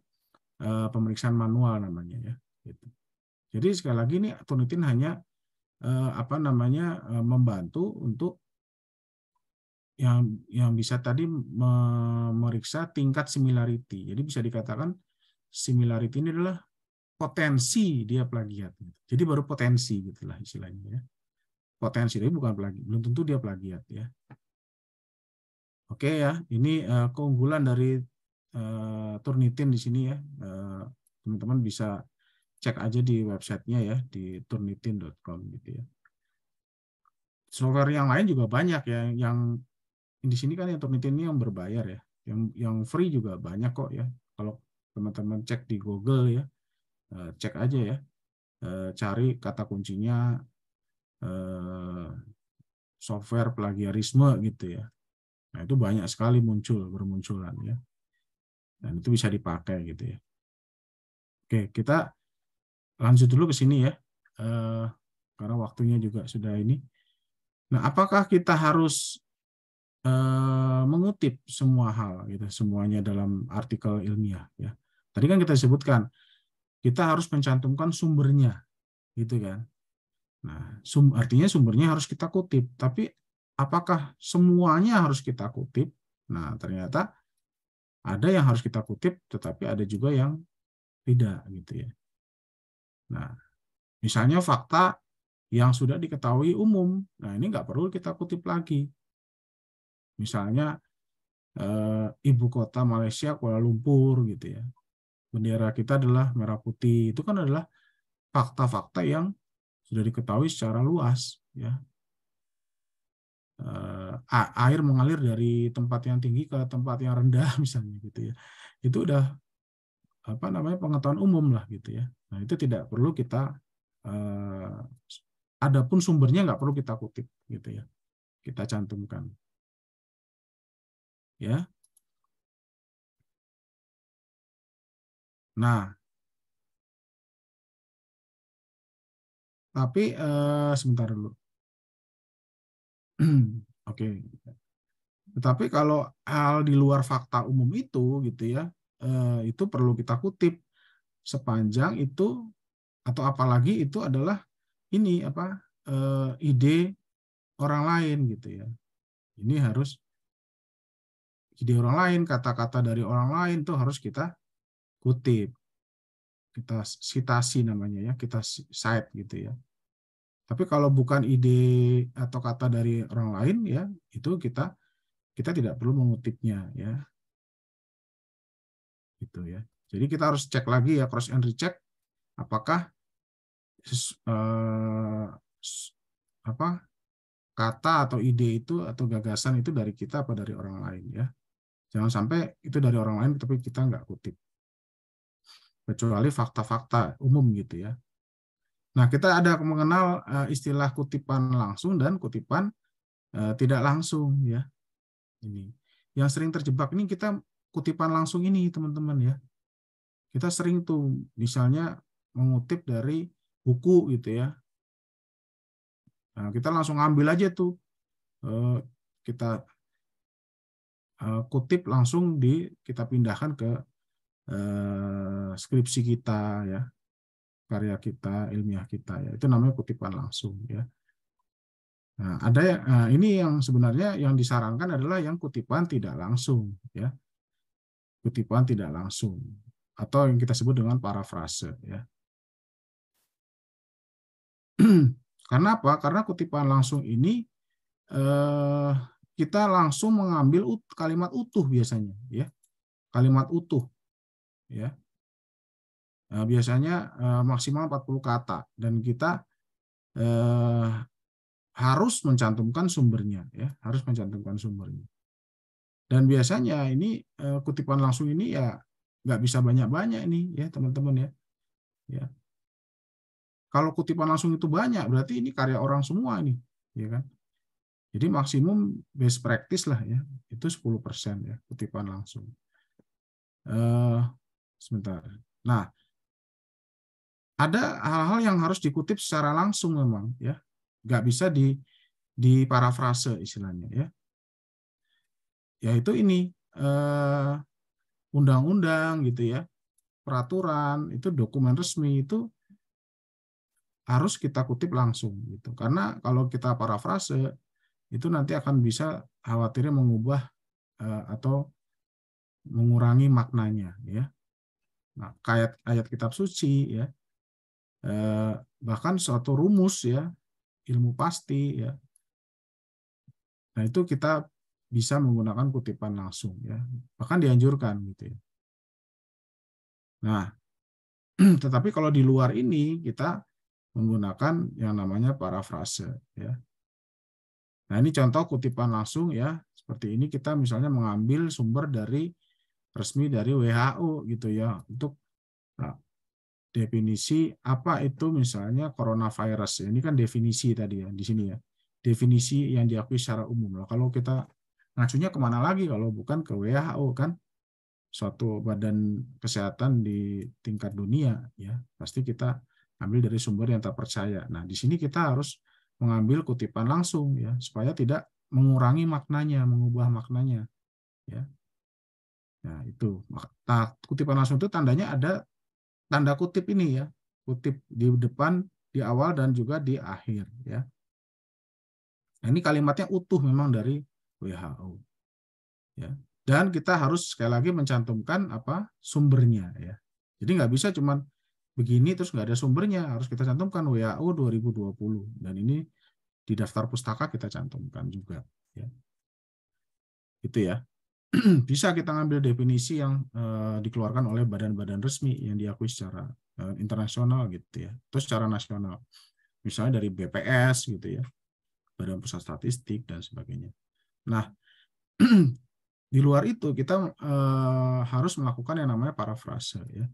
pemeriksaan manual namanya ya. Gitu. Jadi sekali lagi ini Turnitin hanya membantu untuk yang bisa tadi memeriksa tingkat similarity. Jadi bisa dikatakan similarity ini adalah potensi dia plagiat. Jadi baru potensi gitulah istilahnya ya. Potensi, tapi bukan plagiat. Belum tentu dia plagiat ya. Oke ya, ini keunggulan dari Turnitin di sini ya. Teman-teman bisa cek aja di websitenya ya, di turnitin.com gitu ya. Software yang lain juga banyak ya, yang di sini kan yang Turnitin ini yang berbayar ya. Yang free juga banyak kok ya. Kalau teman-teman cek di Google ya, cek aja ya. Cari kata kuncinya software plagiarisme gitu ya. Nah, itu banyak sekali bermunculan ya. Dan itu bisa dipakai gitu ya. Oke, kita lanjut dulu ke sini ya. Karena waktunya juga sudah ini. Nah, apakah kita harus mengutip semua hal gitu, semuanya dalam artikel ilmiah ya. Tadi kan kita sebutkan kita harus mencantumkan sumbernya gitu kan. Nah, artinya sumbernya harus kita kutip, tapi apakah semuanya harus kita kutip? Nah, ternyata ada yang harus kita kutip, tetapi ada juga yang tidak gitu ya. Nah, misalnya fakta yang sudah diketahui umum. Nah, ini nggak perlu kita kutip lagi. Misalnya ibu kota Malaysia Kuala Lumpur gitu ya. Bendera kita adalah merah putih. Itu kan adalah fakta-fakta yang sudah diketahui secara luas ya. Air mengalir dari tempat yang tinggi ke tempat yang rendah misalnya gitu ya. Itu udah pengetahuan umum lah gitu ya. Nah, itu tidak perlu kita adapun sumbernya nggak perlu kita kutip gitu ya. Kita cantumkan. Ya. Nah, tapi sebentar dulu. Oke. Tetapi kalau hal di luar fakta umum itu gitu ya, itu perlu kita kutip sepanjang itu atau apalagi itu adalah ini ide orang lain gitu ya. Ini harus ide orang lain, kata-kata dari orang lain tuh harus kita kutip. Kita citasi namanya ya, kita cite gitu ya. Tapi kalau bukan ide atau kata dari orang lain ya, itu kita tidak perlu mengutipnya ya. Gitu ya. Jadi kita harus cek lagi ya, cross and recheck apakah apa kata atau ide itu atau gagasan itu dari kita apa dari orang lain ya. Jangan sampai itu dari orang lain tapi kita nggak kutip. Kecuali fakta-fakta umum gitu ya. Nah, kita ada mengenal istilah kutipan langsung dan kutipan tidak langsung ya. Ini. Yang sering terjebak ini kita kutipan langsung ini, teman-teman ya. Kita sering tuh misalnya mengutip dari buku gitu ya. Nah, kita langsung ambil aja tuh. Kita kutip langsung kita pindahkan ke skripsi kita ya, karya kita, ilmiah kita ya. Itu namanya kutipan langsung ya. Nah, ini yang sebenarnya yang disarankan adalah yang kutipan tidak langsung ya. Kutipan tidak langsung atau yang kita sebut dengan parafrase ya. Karena apa? Karena kutipan langsung ini kita langsung mengambil kalimat utuh biasanya ya. Kalimat utuh ya. Biasanya maksimal 40 kata dan kita harus mencantumkan sumbernya ya, harus mencantumkan sumbernya. Dan biasanya ini kutipan langsung ini ya nggak bisa banyak-banyak ini ya teman-teman ya. Ya. Kalau kutipan langsung itu banyak berarti ini karya orang semua nih, ya kan? Jadi maksimum best practice lah ya, itu 10% ya kutipan langsung. Sebentar. Nah, ada hal-hal yang harus dikutip secara langsung memang ya, nggak bisa di parafrase istilahnya ya. Yaitu ini undang-undang gitu ya, peraturan itu dokumen resmi itu harus kita kutip langsung gitu. Karena kalau kita parafrase itu nanti akan bisa khawatirnya mengubah atau mengurangi maknanya ya. Nah, ayat kitab suci ya. Bahkan suatu rumus ya, ilmu pasti ya. Nah, itu kita bisa menggunakan kutipan langsung ya. Bahkan dianjurkan gitu ya. Nah, tetapi kalau di luar ini kita menggunakan yang namanya parafrase ya. Nah, ini contoh kutipan langsung ya. Seperti ini kita misalnya mengambil sumber dari resmi dari WHO gitu ya untuk definisi apa itu misalnya coronavirus. Ini kan definisi tadi ya di sini ya. Definisi yang diakui secara umum. Nah, kalau kita ngacunya kemana lagi kalau bukan ke WHO kan, suatu badan kesehatan di tingkat dunia ya. Pasti kita ambil dari sumber yang terpercaya. Nah, di sini kita harus mengambil kutipan langsung ya supaya tidak mengurangi maknanya, mengubah maknanya ya. Nah, itu. Nah, kutipan langsung itu tandanya ada tanda kutip ini ya. Kutip di depan, di awal dan juga di akhir ya. Nah, ini kalimatnya utuh memang dari WHO. Ya. Dan kita harus sekali lagi mencantumkan apa sumbernya ya. Jadi nggak bisa cuman begini terus nggak ada sumbernya, harus kita cantumkan WHO 2020 dan ini di daftar pustaka kita cantumkan juga ya. Itu ya. Bisa kita ngambil definisi yang dikeluarkan oleh badan-badan resmi yang diakui secara internasional gitu ya, atau secara nasional. Misalnya dari BPS gitu ya, Badan Pusat Statistik dan sebagainya. Nah, di luar itu kita harus melakukan yang namanya parafrase ya,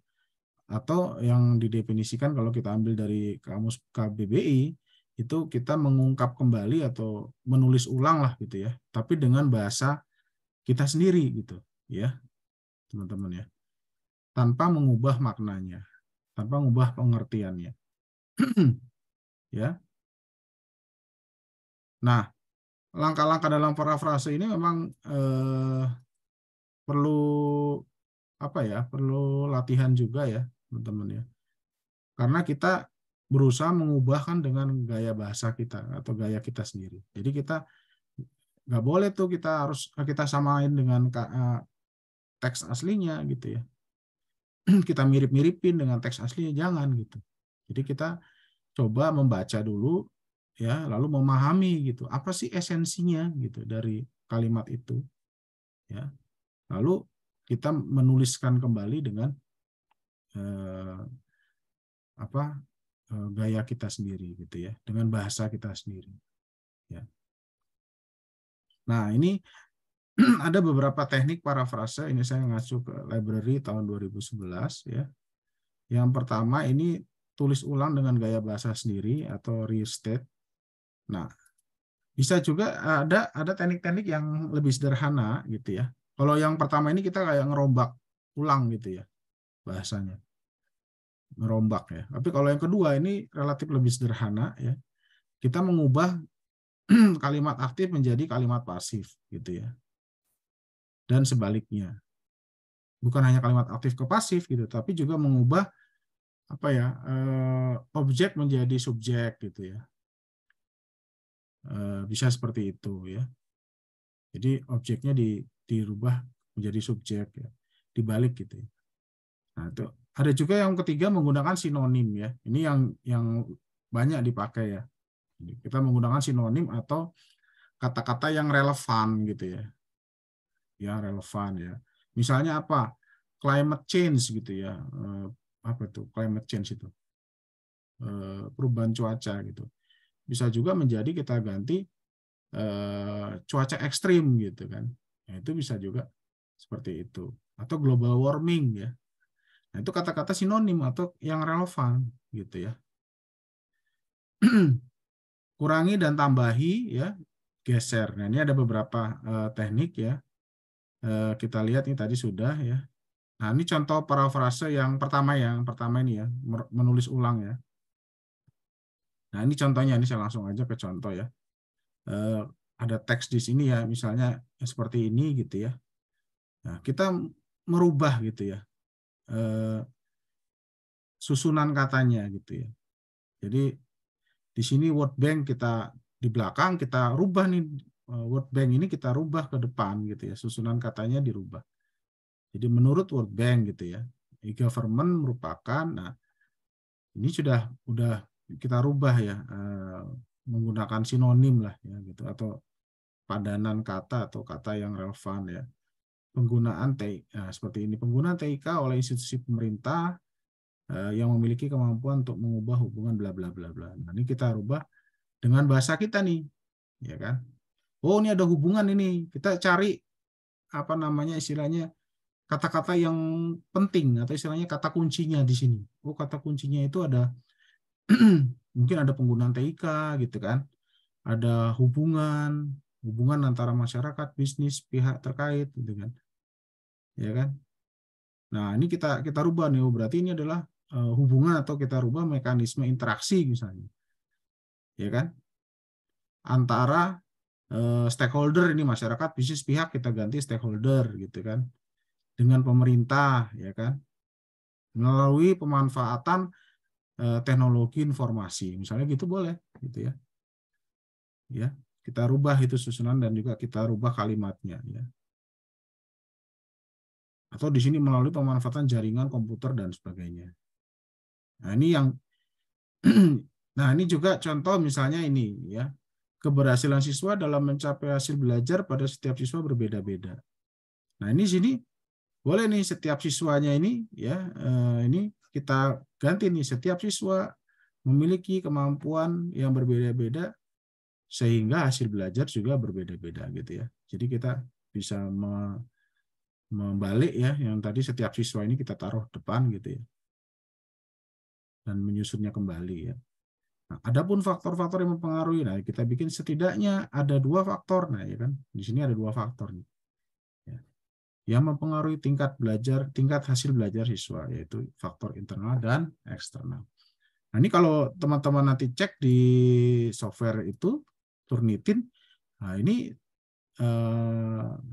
atau yang didefinisikan kalau kita ambil dari kamus KBBI itu kita mengungkap kembali atau menulis ulang lah gitu ya, tapi dengan bahasa kita sendiri gitu ya teman-teman ya, tanpa mengubah maknanya, tanpa mengubah pengertiannya. Ya. Nah, langkah-langkah dalam parafrase ini memang perlu apa ya? Perlu latihan juga ya, teman-teman ya. Karena kita berusaha mengubahkan dengan gaya bahasa kita atau gaya kita sendiri. Jadi kita nggak boleh tuh kita samain dengan teks aslinya gitu ya. Kita mirip-miripin dengan teks aslinya, jangan gitu. Jadi kita coba membaca dulu ya, lalu memahami gitu apa sih esensinya gitu dari kalimat itu ya, lalu kita menuliskan kembali dengan gaya kita sendiri gitu ya, dengan bahasa kita sendiri ya. Nah ini ada beberapa teknik parafrase, ini saya ngacu ke library tahun 2011 ya. Yang pertama ini tulis ulang dengan gaya bahasa sendiri atau restate. Nah, bisa juga ada teknik-teknik yang lebih sederhana gitu ya. Kalau yang pertama ini kita kayak ngerombak ulang gitu ya bahasanya, ngerombak ya. Tapi kalau yang kedua ini relatif lebih sederhana ya. Kita mengubah kalimat aktif menjadi kalimat pasif gitu ya. Dan sebaliknya. Bukan hanya kalimat aktif ke pasif gitu, tapi juga mengubah apa ya, objek menjadi subjek gitu ya. Bisa seperti itu ya. Jadi objeknya dirubah menjadi subjek ya, dibalik gitu ya. Nah, itu ada juga yang ketiga menggunakan sinonim ya. Ini yang banyak dipakai ya. Jadi kita menggunakan sinonim atau kata-kata yang relevan gitu ya. Ya, relevan ya. Misalnya apa? Climate change gitu ya. Apa itu? Climate change itu. Perubahan cuaca gitu. Bisa juga menjadi kita ganti cuaca ekstrim gitu kan. Nah, itu bisa juga seperti itu. Atau global warming ya. Nah, itu kata-kata sinonim atau yang relevan gitu ya. Kurangi dan tambahi ya, geser. Nah, ini ada beberapa teknik ya. Kita lihat ini tadi sudah ya. Nah, ini contoh parafrase yang pertama ya. Yang pertama ini ya, menulis ulang ya. Nah, ini contohnya, ini saya langsung aja ke contoh ya. Ada teks di sini ya, misalnya seperti ini gitu ya. Nah, kita merubah gitu ya. Susunan katanya gitu ya. Jadi di sini World Bank kita di belakang kita rubah nih, World Bank ini kita rubah ke depan gitu ya, susunan katanya dirubah. Jadi menurut World Bank gitu ya, e-government merupakan, nah ini sudah kita rubah ya, menggunakan sinonim lah ya gitu, atau padanan kata atau kata yang relevan ya. Penggunaan seperti ini, penggunaan TIK oleh institusi pemerintah yang memiliki kemampuan untuk mengubah hubungan bla bla bla bla. Nah, ini kita rubah dengan bahasa kita nih, ya kan? Oh, ini ada hubungan ini. Kita cari apa namanya istilahnya kata-kata yang penting atau istilahnya kata kuncinya di sini. Oh, kata kuncinya itu ada mungkin ada penggunaan TIK gitu kan. Ada hubungan antara masyarakat, bisnis, pihak terkait gitu kan. Ya kan? Nah, ini kita rubah nih. Oh, berarti ini adalah hubungan atau kita rubah mekanisme interaksi misalnya. Ya kan? Antara stakeholder ini masyarakat, bisnis, pihak kita ganti stakeholder gitu kan. Dengan pemerintah ya kan. Melalui pemanfaatan teknologi informasi. Misalnya gitu boleh gitu ya. Ya, kita rubah itu susunan dan juga kita rubah kalimatnya ya. Atau di sini melalui pemanfaatan jaringan komputer dan sebagainya. Nah, ini yang nah, ini juga contoh misalnya ini ya. Keberhasilan siswa dalam mencapai hasil belajar pada setiap siswa berbeda-beda. Nah, ini sini boleh nih setiap siswanya ini ya, ini kita ganti nih, setiap siswa memiliki kemampuan yang berbeda-beda sehingga hasil belajar juga berbeda-beda gitu ya. Jadi kita bisa membalik ya, yang tadi setiap siswa ini kita taruh depan gitu ya, dan menyusunnya kembali ya. Nah, adapun faktor-faktor yang mempengaruhi, nah kita bikin setidaknya ada 2 faktor, nah ya kan, di sini ada 2 faktor nih, ya, yang mempengaruhi tingkat hasil belajar siswa, yaitu faktor internal dan eksternal. Nah, ini kalau teman-teman nanti cek di software itu Turnitin, nah ini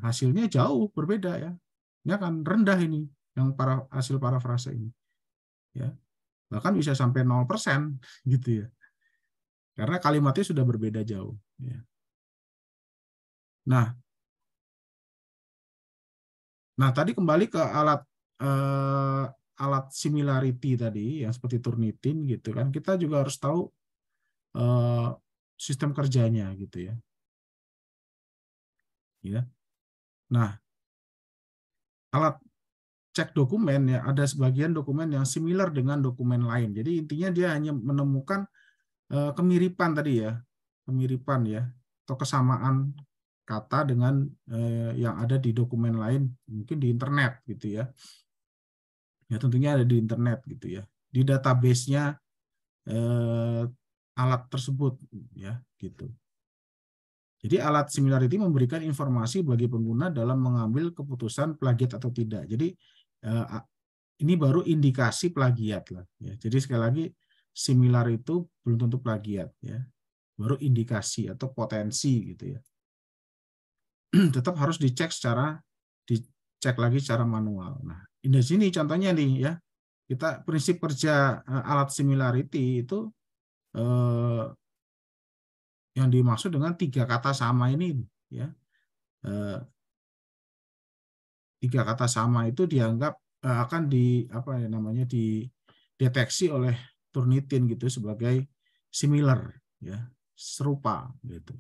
hasilnya jauh berbeda ya. Ini akan rendah ini yang hasil parafrase ini. Ya. Bahkan bisa sampai 0% gitu ya. Karena kalimatnya sudah berbeda jauh. Ya. Nah, tadi kembali ke alat similarity tadi yang seperti Turnitin gitu kan. Kita juga harus tahu sistem kerjanya gitu ya. Ya. Nah, alat cek dokumen ya, ada sebagian dokumen yang similar dengan dokumen lain. Jadi intinya dia hanya menemukan kemiripan tadi ya, kemiripan ya, atau kesamaan kata dengan yang ada di dokumen lain, mungkin di internet gitu ya. Ya tentunya ada di internet gitu ya. Di database-nya alat tersebut ya gitu. Jadi alat similarity memberikan informasi bagi pengguna dalam mengambil keputusan plagiat atau tidak. Jadi ini baru indikasi plagiat lah. Ya. Jadi sekali lagi similar itu belum tentu plagiat ya. Baru indikasi atau potensi gitu ya. Tetap harus dicek lagi secara manual. Nah, di sini contohnya nih ya. Kita prinsip kerja alat similarity itu yang dimaksud dengan 3 kata sama ini ya. 3 kata sama itu dianggap akan dideteksi oleh Turnitin gitu sebagai similar ya, serupa gitu.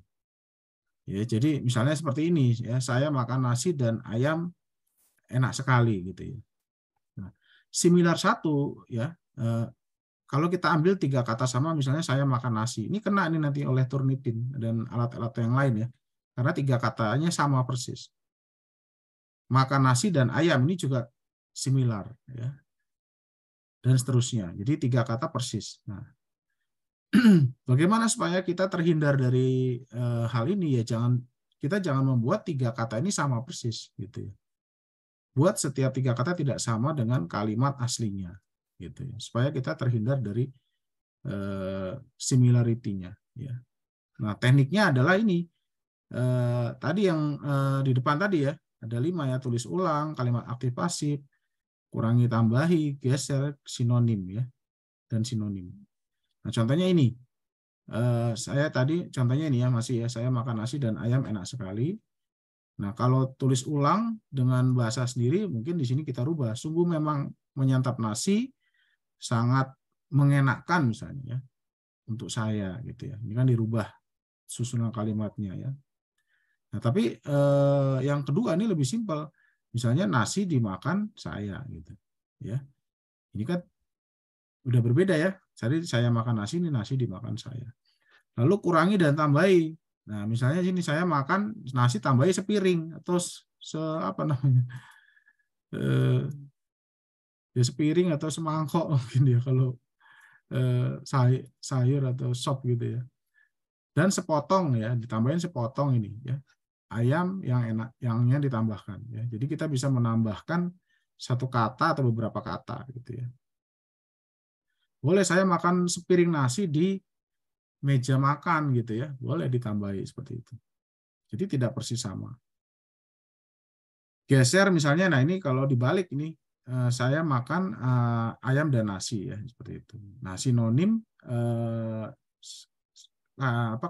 Ya, jadi misalnya seperti ini ya, saya makan nasi dan ayam enak sekali gitu ya. Nah, similar satu ya, kalau kita ambil 3 kata sama, misalnya saya makan nasi, ini kena ini nanti oleh Turnitin dan alat-alat yang lain ya, karena 3 katanya sama persis. Makan nasi dan ayam ini juga similar ya, dan seterusnya. Jadi 3 kata persis. Nah, bagaimana supaya kita terhindar dari hal ini ya, kita jangan membuat 3 kata ini sama persis gitu ya. Buat setiap 3 kata tidak sama dengan kalimat aslinya gitu ya, supaya kita terhindar dari similarity-nya ya. Nah, tekniknya adalah ini tadi yang di depan tadi ya, ada 5 ya, tulis ulang, kalimat aktif pasif, kurangi tambahi, geser, sinonim ya, dan sinonim. Nah, contohnya ini. Saya tadi contohnya ini ya, masih ya, saya makan nasi dan ayam enak sekali. Nah, kalau tulis ulang dengan bahasa sendiri, mungkin di sini kita rubah. Sungguh memang menyantap nasi sangat mengenakkan misalnya ya, untuk saya gitu ya. Ini kan dirubah susunan kalimatnya ya. Nah, tapi yang kedua ini lebih simpel. Misalnya nasi dimakan saya gitu. Ya. Ini kan udah berbeda ya. Jadi saya makan nasi, ini nasi dimakan saya. Lalu kurangi dan tambahi. Nah, misalnya sini saya makan nasi tambahi sepiring atau apa namanya? Ya sepiring atau semangkok mungkin ya kalau sayur atau sop gitu ya. Dan sepotong ya, ditambahin sepotong ini ya. Ayam yang enak, yangnya ditambahkan ya. Jadi kita bisa menambahkan satu kata atau beberapa kata gitu ya. Boleh saya makan sepiring nasi di meja makan gitu ya. Boleh ditambahi seperti itu. Jadi tidak persis sama. Geser misalnya, nah ini kalau dibalik ini saya makan ayam dan nasi ya seperti itu. Nah, sinonim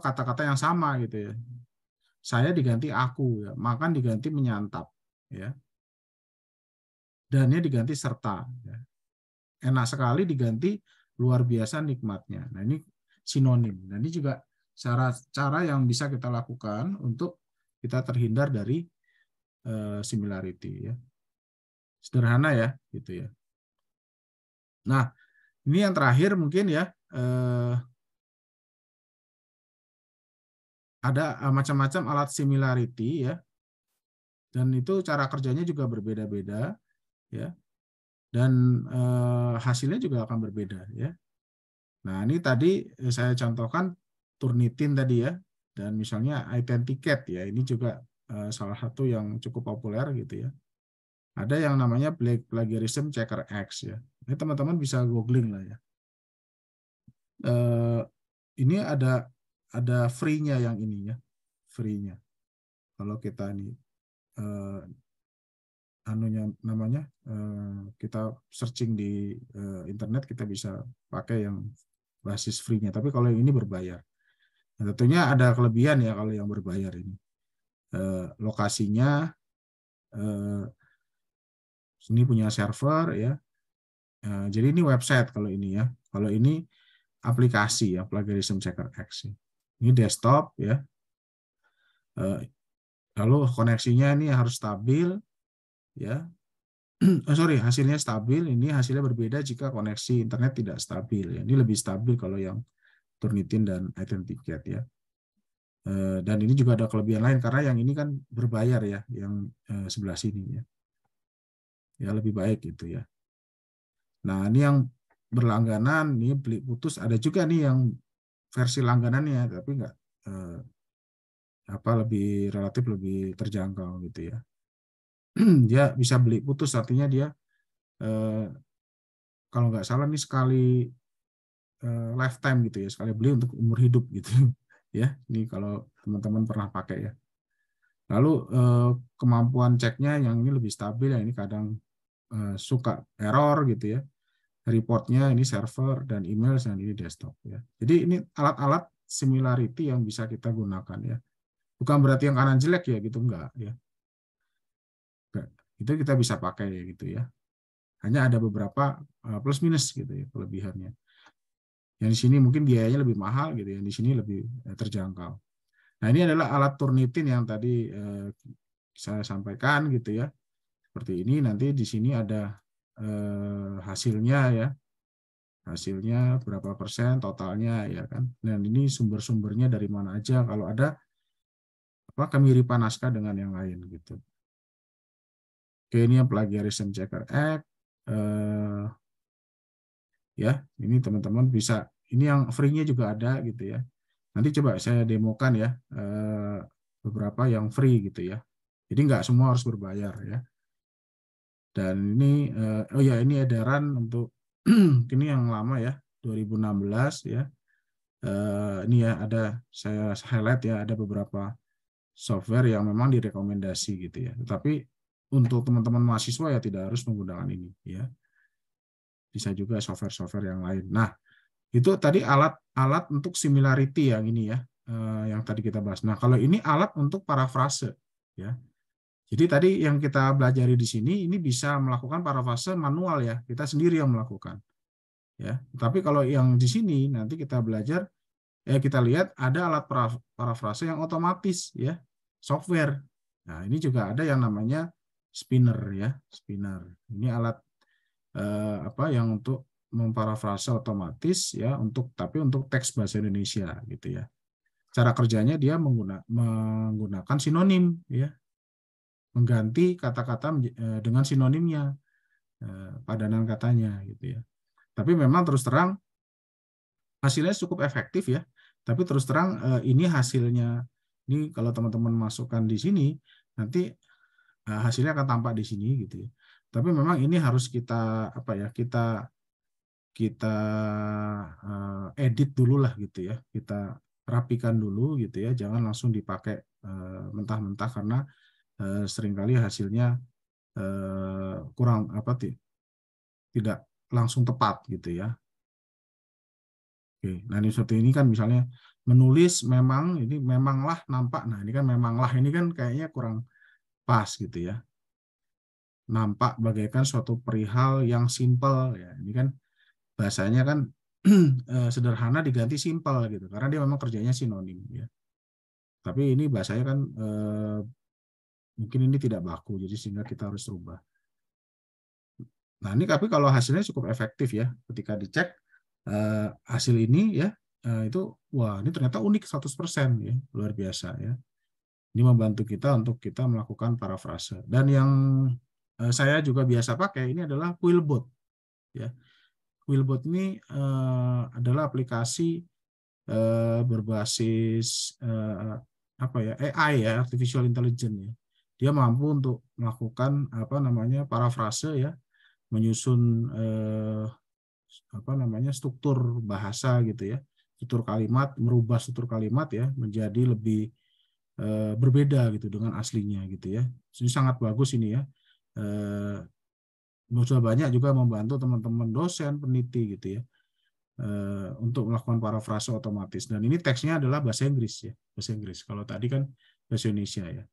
kata-kata yang sama gitu ya. Saya diganti aku ya, makan diganti menyantap ya. Dannya diganti serta ya. Enak sekali diganti luar biasa nikmatnya. Nah, ini sinonim. Nah, ini juga cara yang bisa kita lakukan untuk kita terhindar dari similarity ya. Sederhana ya, gitu ya. Nah, ini yang terakhir mungkin ya, ada macam-macam alat similarity ya, dan itu cara kerjanya juga berbeda-beda ya, dan hasilnya juga akan berbeda ya. Nah, ini tadi saya contohkan Turnitin tadi ya, dan misalnya Identicate ya, ini juga salah satu yang cukup populer gitu ya. Ada yang namanya Plagiarism Checker X ya. Ini teman-teman bisa googling lah ya. Ini ada free-nya yang ini ya, free-nya. Kalau kita ini namanya kita searching di internet, kita bisa pakai yang basis free-nya. Tapi kalau yang ini berbayar. Nah, tentunya ada kelebihan ya kalau yang berbayar ini. Lokasinya ini punya server ya. Jadi ini website kalau ini ya. Kalau ini aplikasi ya, Plagiarism Checker X. Ini desktop ya. Lalu koneksinya ini harus stabil ya. Hasilnya stabil. Ini hasilnya berbeda jika koneksi internet tidak stabil ya. Ini lebih stabil kalau yang Turnitin dan Identicate ya. Dan ini juga ada kelebihan lain karena yang ini kan berbayar ya, yang sebelah sini ya. Ya lebih baik gitu ya. Nah, ini yang berlangganan, ini beli putus, ada juga nih yang versi langganannya tapi enggak lebih relatif lebih terjangkau gitu ya. Dia bisa beli putus, artinya dia kalau nggak salah nih sekali lifetime gitu ya, sekali beli untuk umur hidup gitu ya. Ini kalau teman-teman pernah pakai ya. Lalu kemampuan ceknya yang ini lebih stabil, yang ini kadang suka error gitu ya. Reportnya ini server dan email, dan ini desktop ya. Jadi ini alat-alat similarity yang bisa kita gunakan ya. Bukan berarti yang kanan jelek ya gitu, enggak ya. Itu kita bisa pakai gitu ya. Hanya ada beberapa plus minus gitu ya kelebihannya. Yang di sini mungkin biayanya lebih mahal gitu, yang di sini lebih terjangkau. Nah, ini adalah alat Turnitin yang tadi saya sampaikan gitu ya. Seperti ini, nanti di sini ada hasilnya ya. Hasilnya berapa persen totalnya ya kan. Dan ini sumber-sumbernya dari mana aja, kalau ada kemiripan naskah dengan yang lain gitu. Oke, ini yang Plagiarism Checker Act. Ya, ini teman-teman bisa, ini yang free-nya juga ada gitu ya. Nanti coba saya demokan ya beberapa yang free gitu ya. Jadi nggak semua harus berbayar ya. Dan ini ini edaran untuk ini yang lama ya, 2016 ya. Ini ya ada, saya highlight ya, ada beberapa software yang memang direkomendasi gitu ya. Tetapi untuk teman-teman mahasiswa ya tidak harus menggunakan ini ya. Bisa juga software-software yang lain. Nah, itu tadi alat untuk similarity yang ini ya, yang tadi kita bahas. Nah, kalau ini alat untuk parafrase ya. Jadi tadi yang kita pelajari di sini ini bisa melakukan parafrase manual ya, kita sendiri yang melakukan. Ya. Tapi kalau yang di sini nanti kita belajar, kita lihat ada alat parafrase yang otomatis ya, software. Nah, ini juga ada yang namanya spinner ya, spinner. Ini alat yang untuk memparafrase otomatis ya, tapi untuk teks bahasa Indonesia gitu ya. Cara kerjanya dia menggunakan sinonim ya. Mengganti kata-kata dengan sinonimnya, padanan katanya gitu ya. Tapi memang terus terang hasilnya cukup efektif ya. Tapi terus terang ini hasilnya, ini kalau teman-teman masukkan di sini nanti hasilnya akan tampak di sini gitu ya. Tapi memang ini harus kita kita edit dulu lah gitu ya. Kita rapikan dulu gitu ya. Jangan langsung dipakai mentah-mentah karena seringkali hasilnya kurang tidak langsung tepat gitu ya. Oke, nah ini seperti ini kan misalnya menulis memang, ini memanglah nampak. Nah, ini kan memanglah, ini kan kayaknya kurang pas gitu ya. Nampak bagaikan suatu perihal yang simpel ya. Ini kan bahasanya kan sederhana diganti simpel gitu, karena dia memang kerjanya sinonim ya. Tapi ini bahasanya kan mungkin ini tidak baku, jadi sehingga kita harus rubah. Nah ini tapi kalau hasilnya cukup efektif ya, ketika dicek hasil ini ya, itu wah ini ternyata unik 100% ya, luar biasa ya. Ini membantu kita untuk kita melakukan parafrase. Dan yang saya juga biasa pakai ini adalah Quillbot ya. Quillbot ini adalah aplikasi berbasis apa ya, AI ya, artificial intelligence ya. Dia mampu untuk melakukan apa namanya parafrase ya, menyusun apa namanya struktur bahasa gitu ya, struktur kalimat, merubah struktur kalimat ya menjadi lebih berbeda gitu dengan aslinya gitu ya. Ini sangat bagus ini ya. Sudah banyak juga membantu teman-teman dosen, peneliti gitu ya, untuk melakukan parafrase otomatis. Dan ini teksnya adalah bahasa Inggris ya, bahasa Inggris. Kalau tadi kan bahasa Indonesia ya.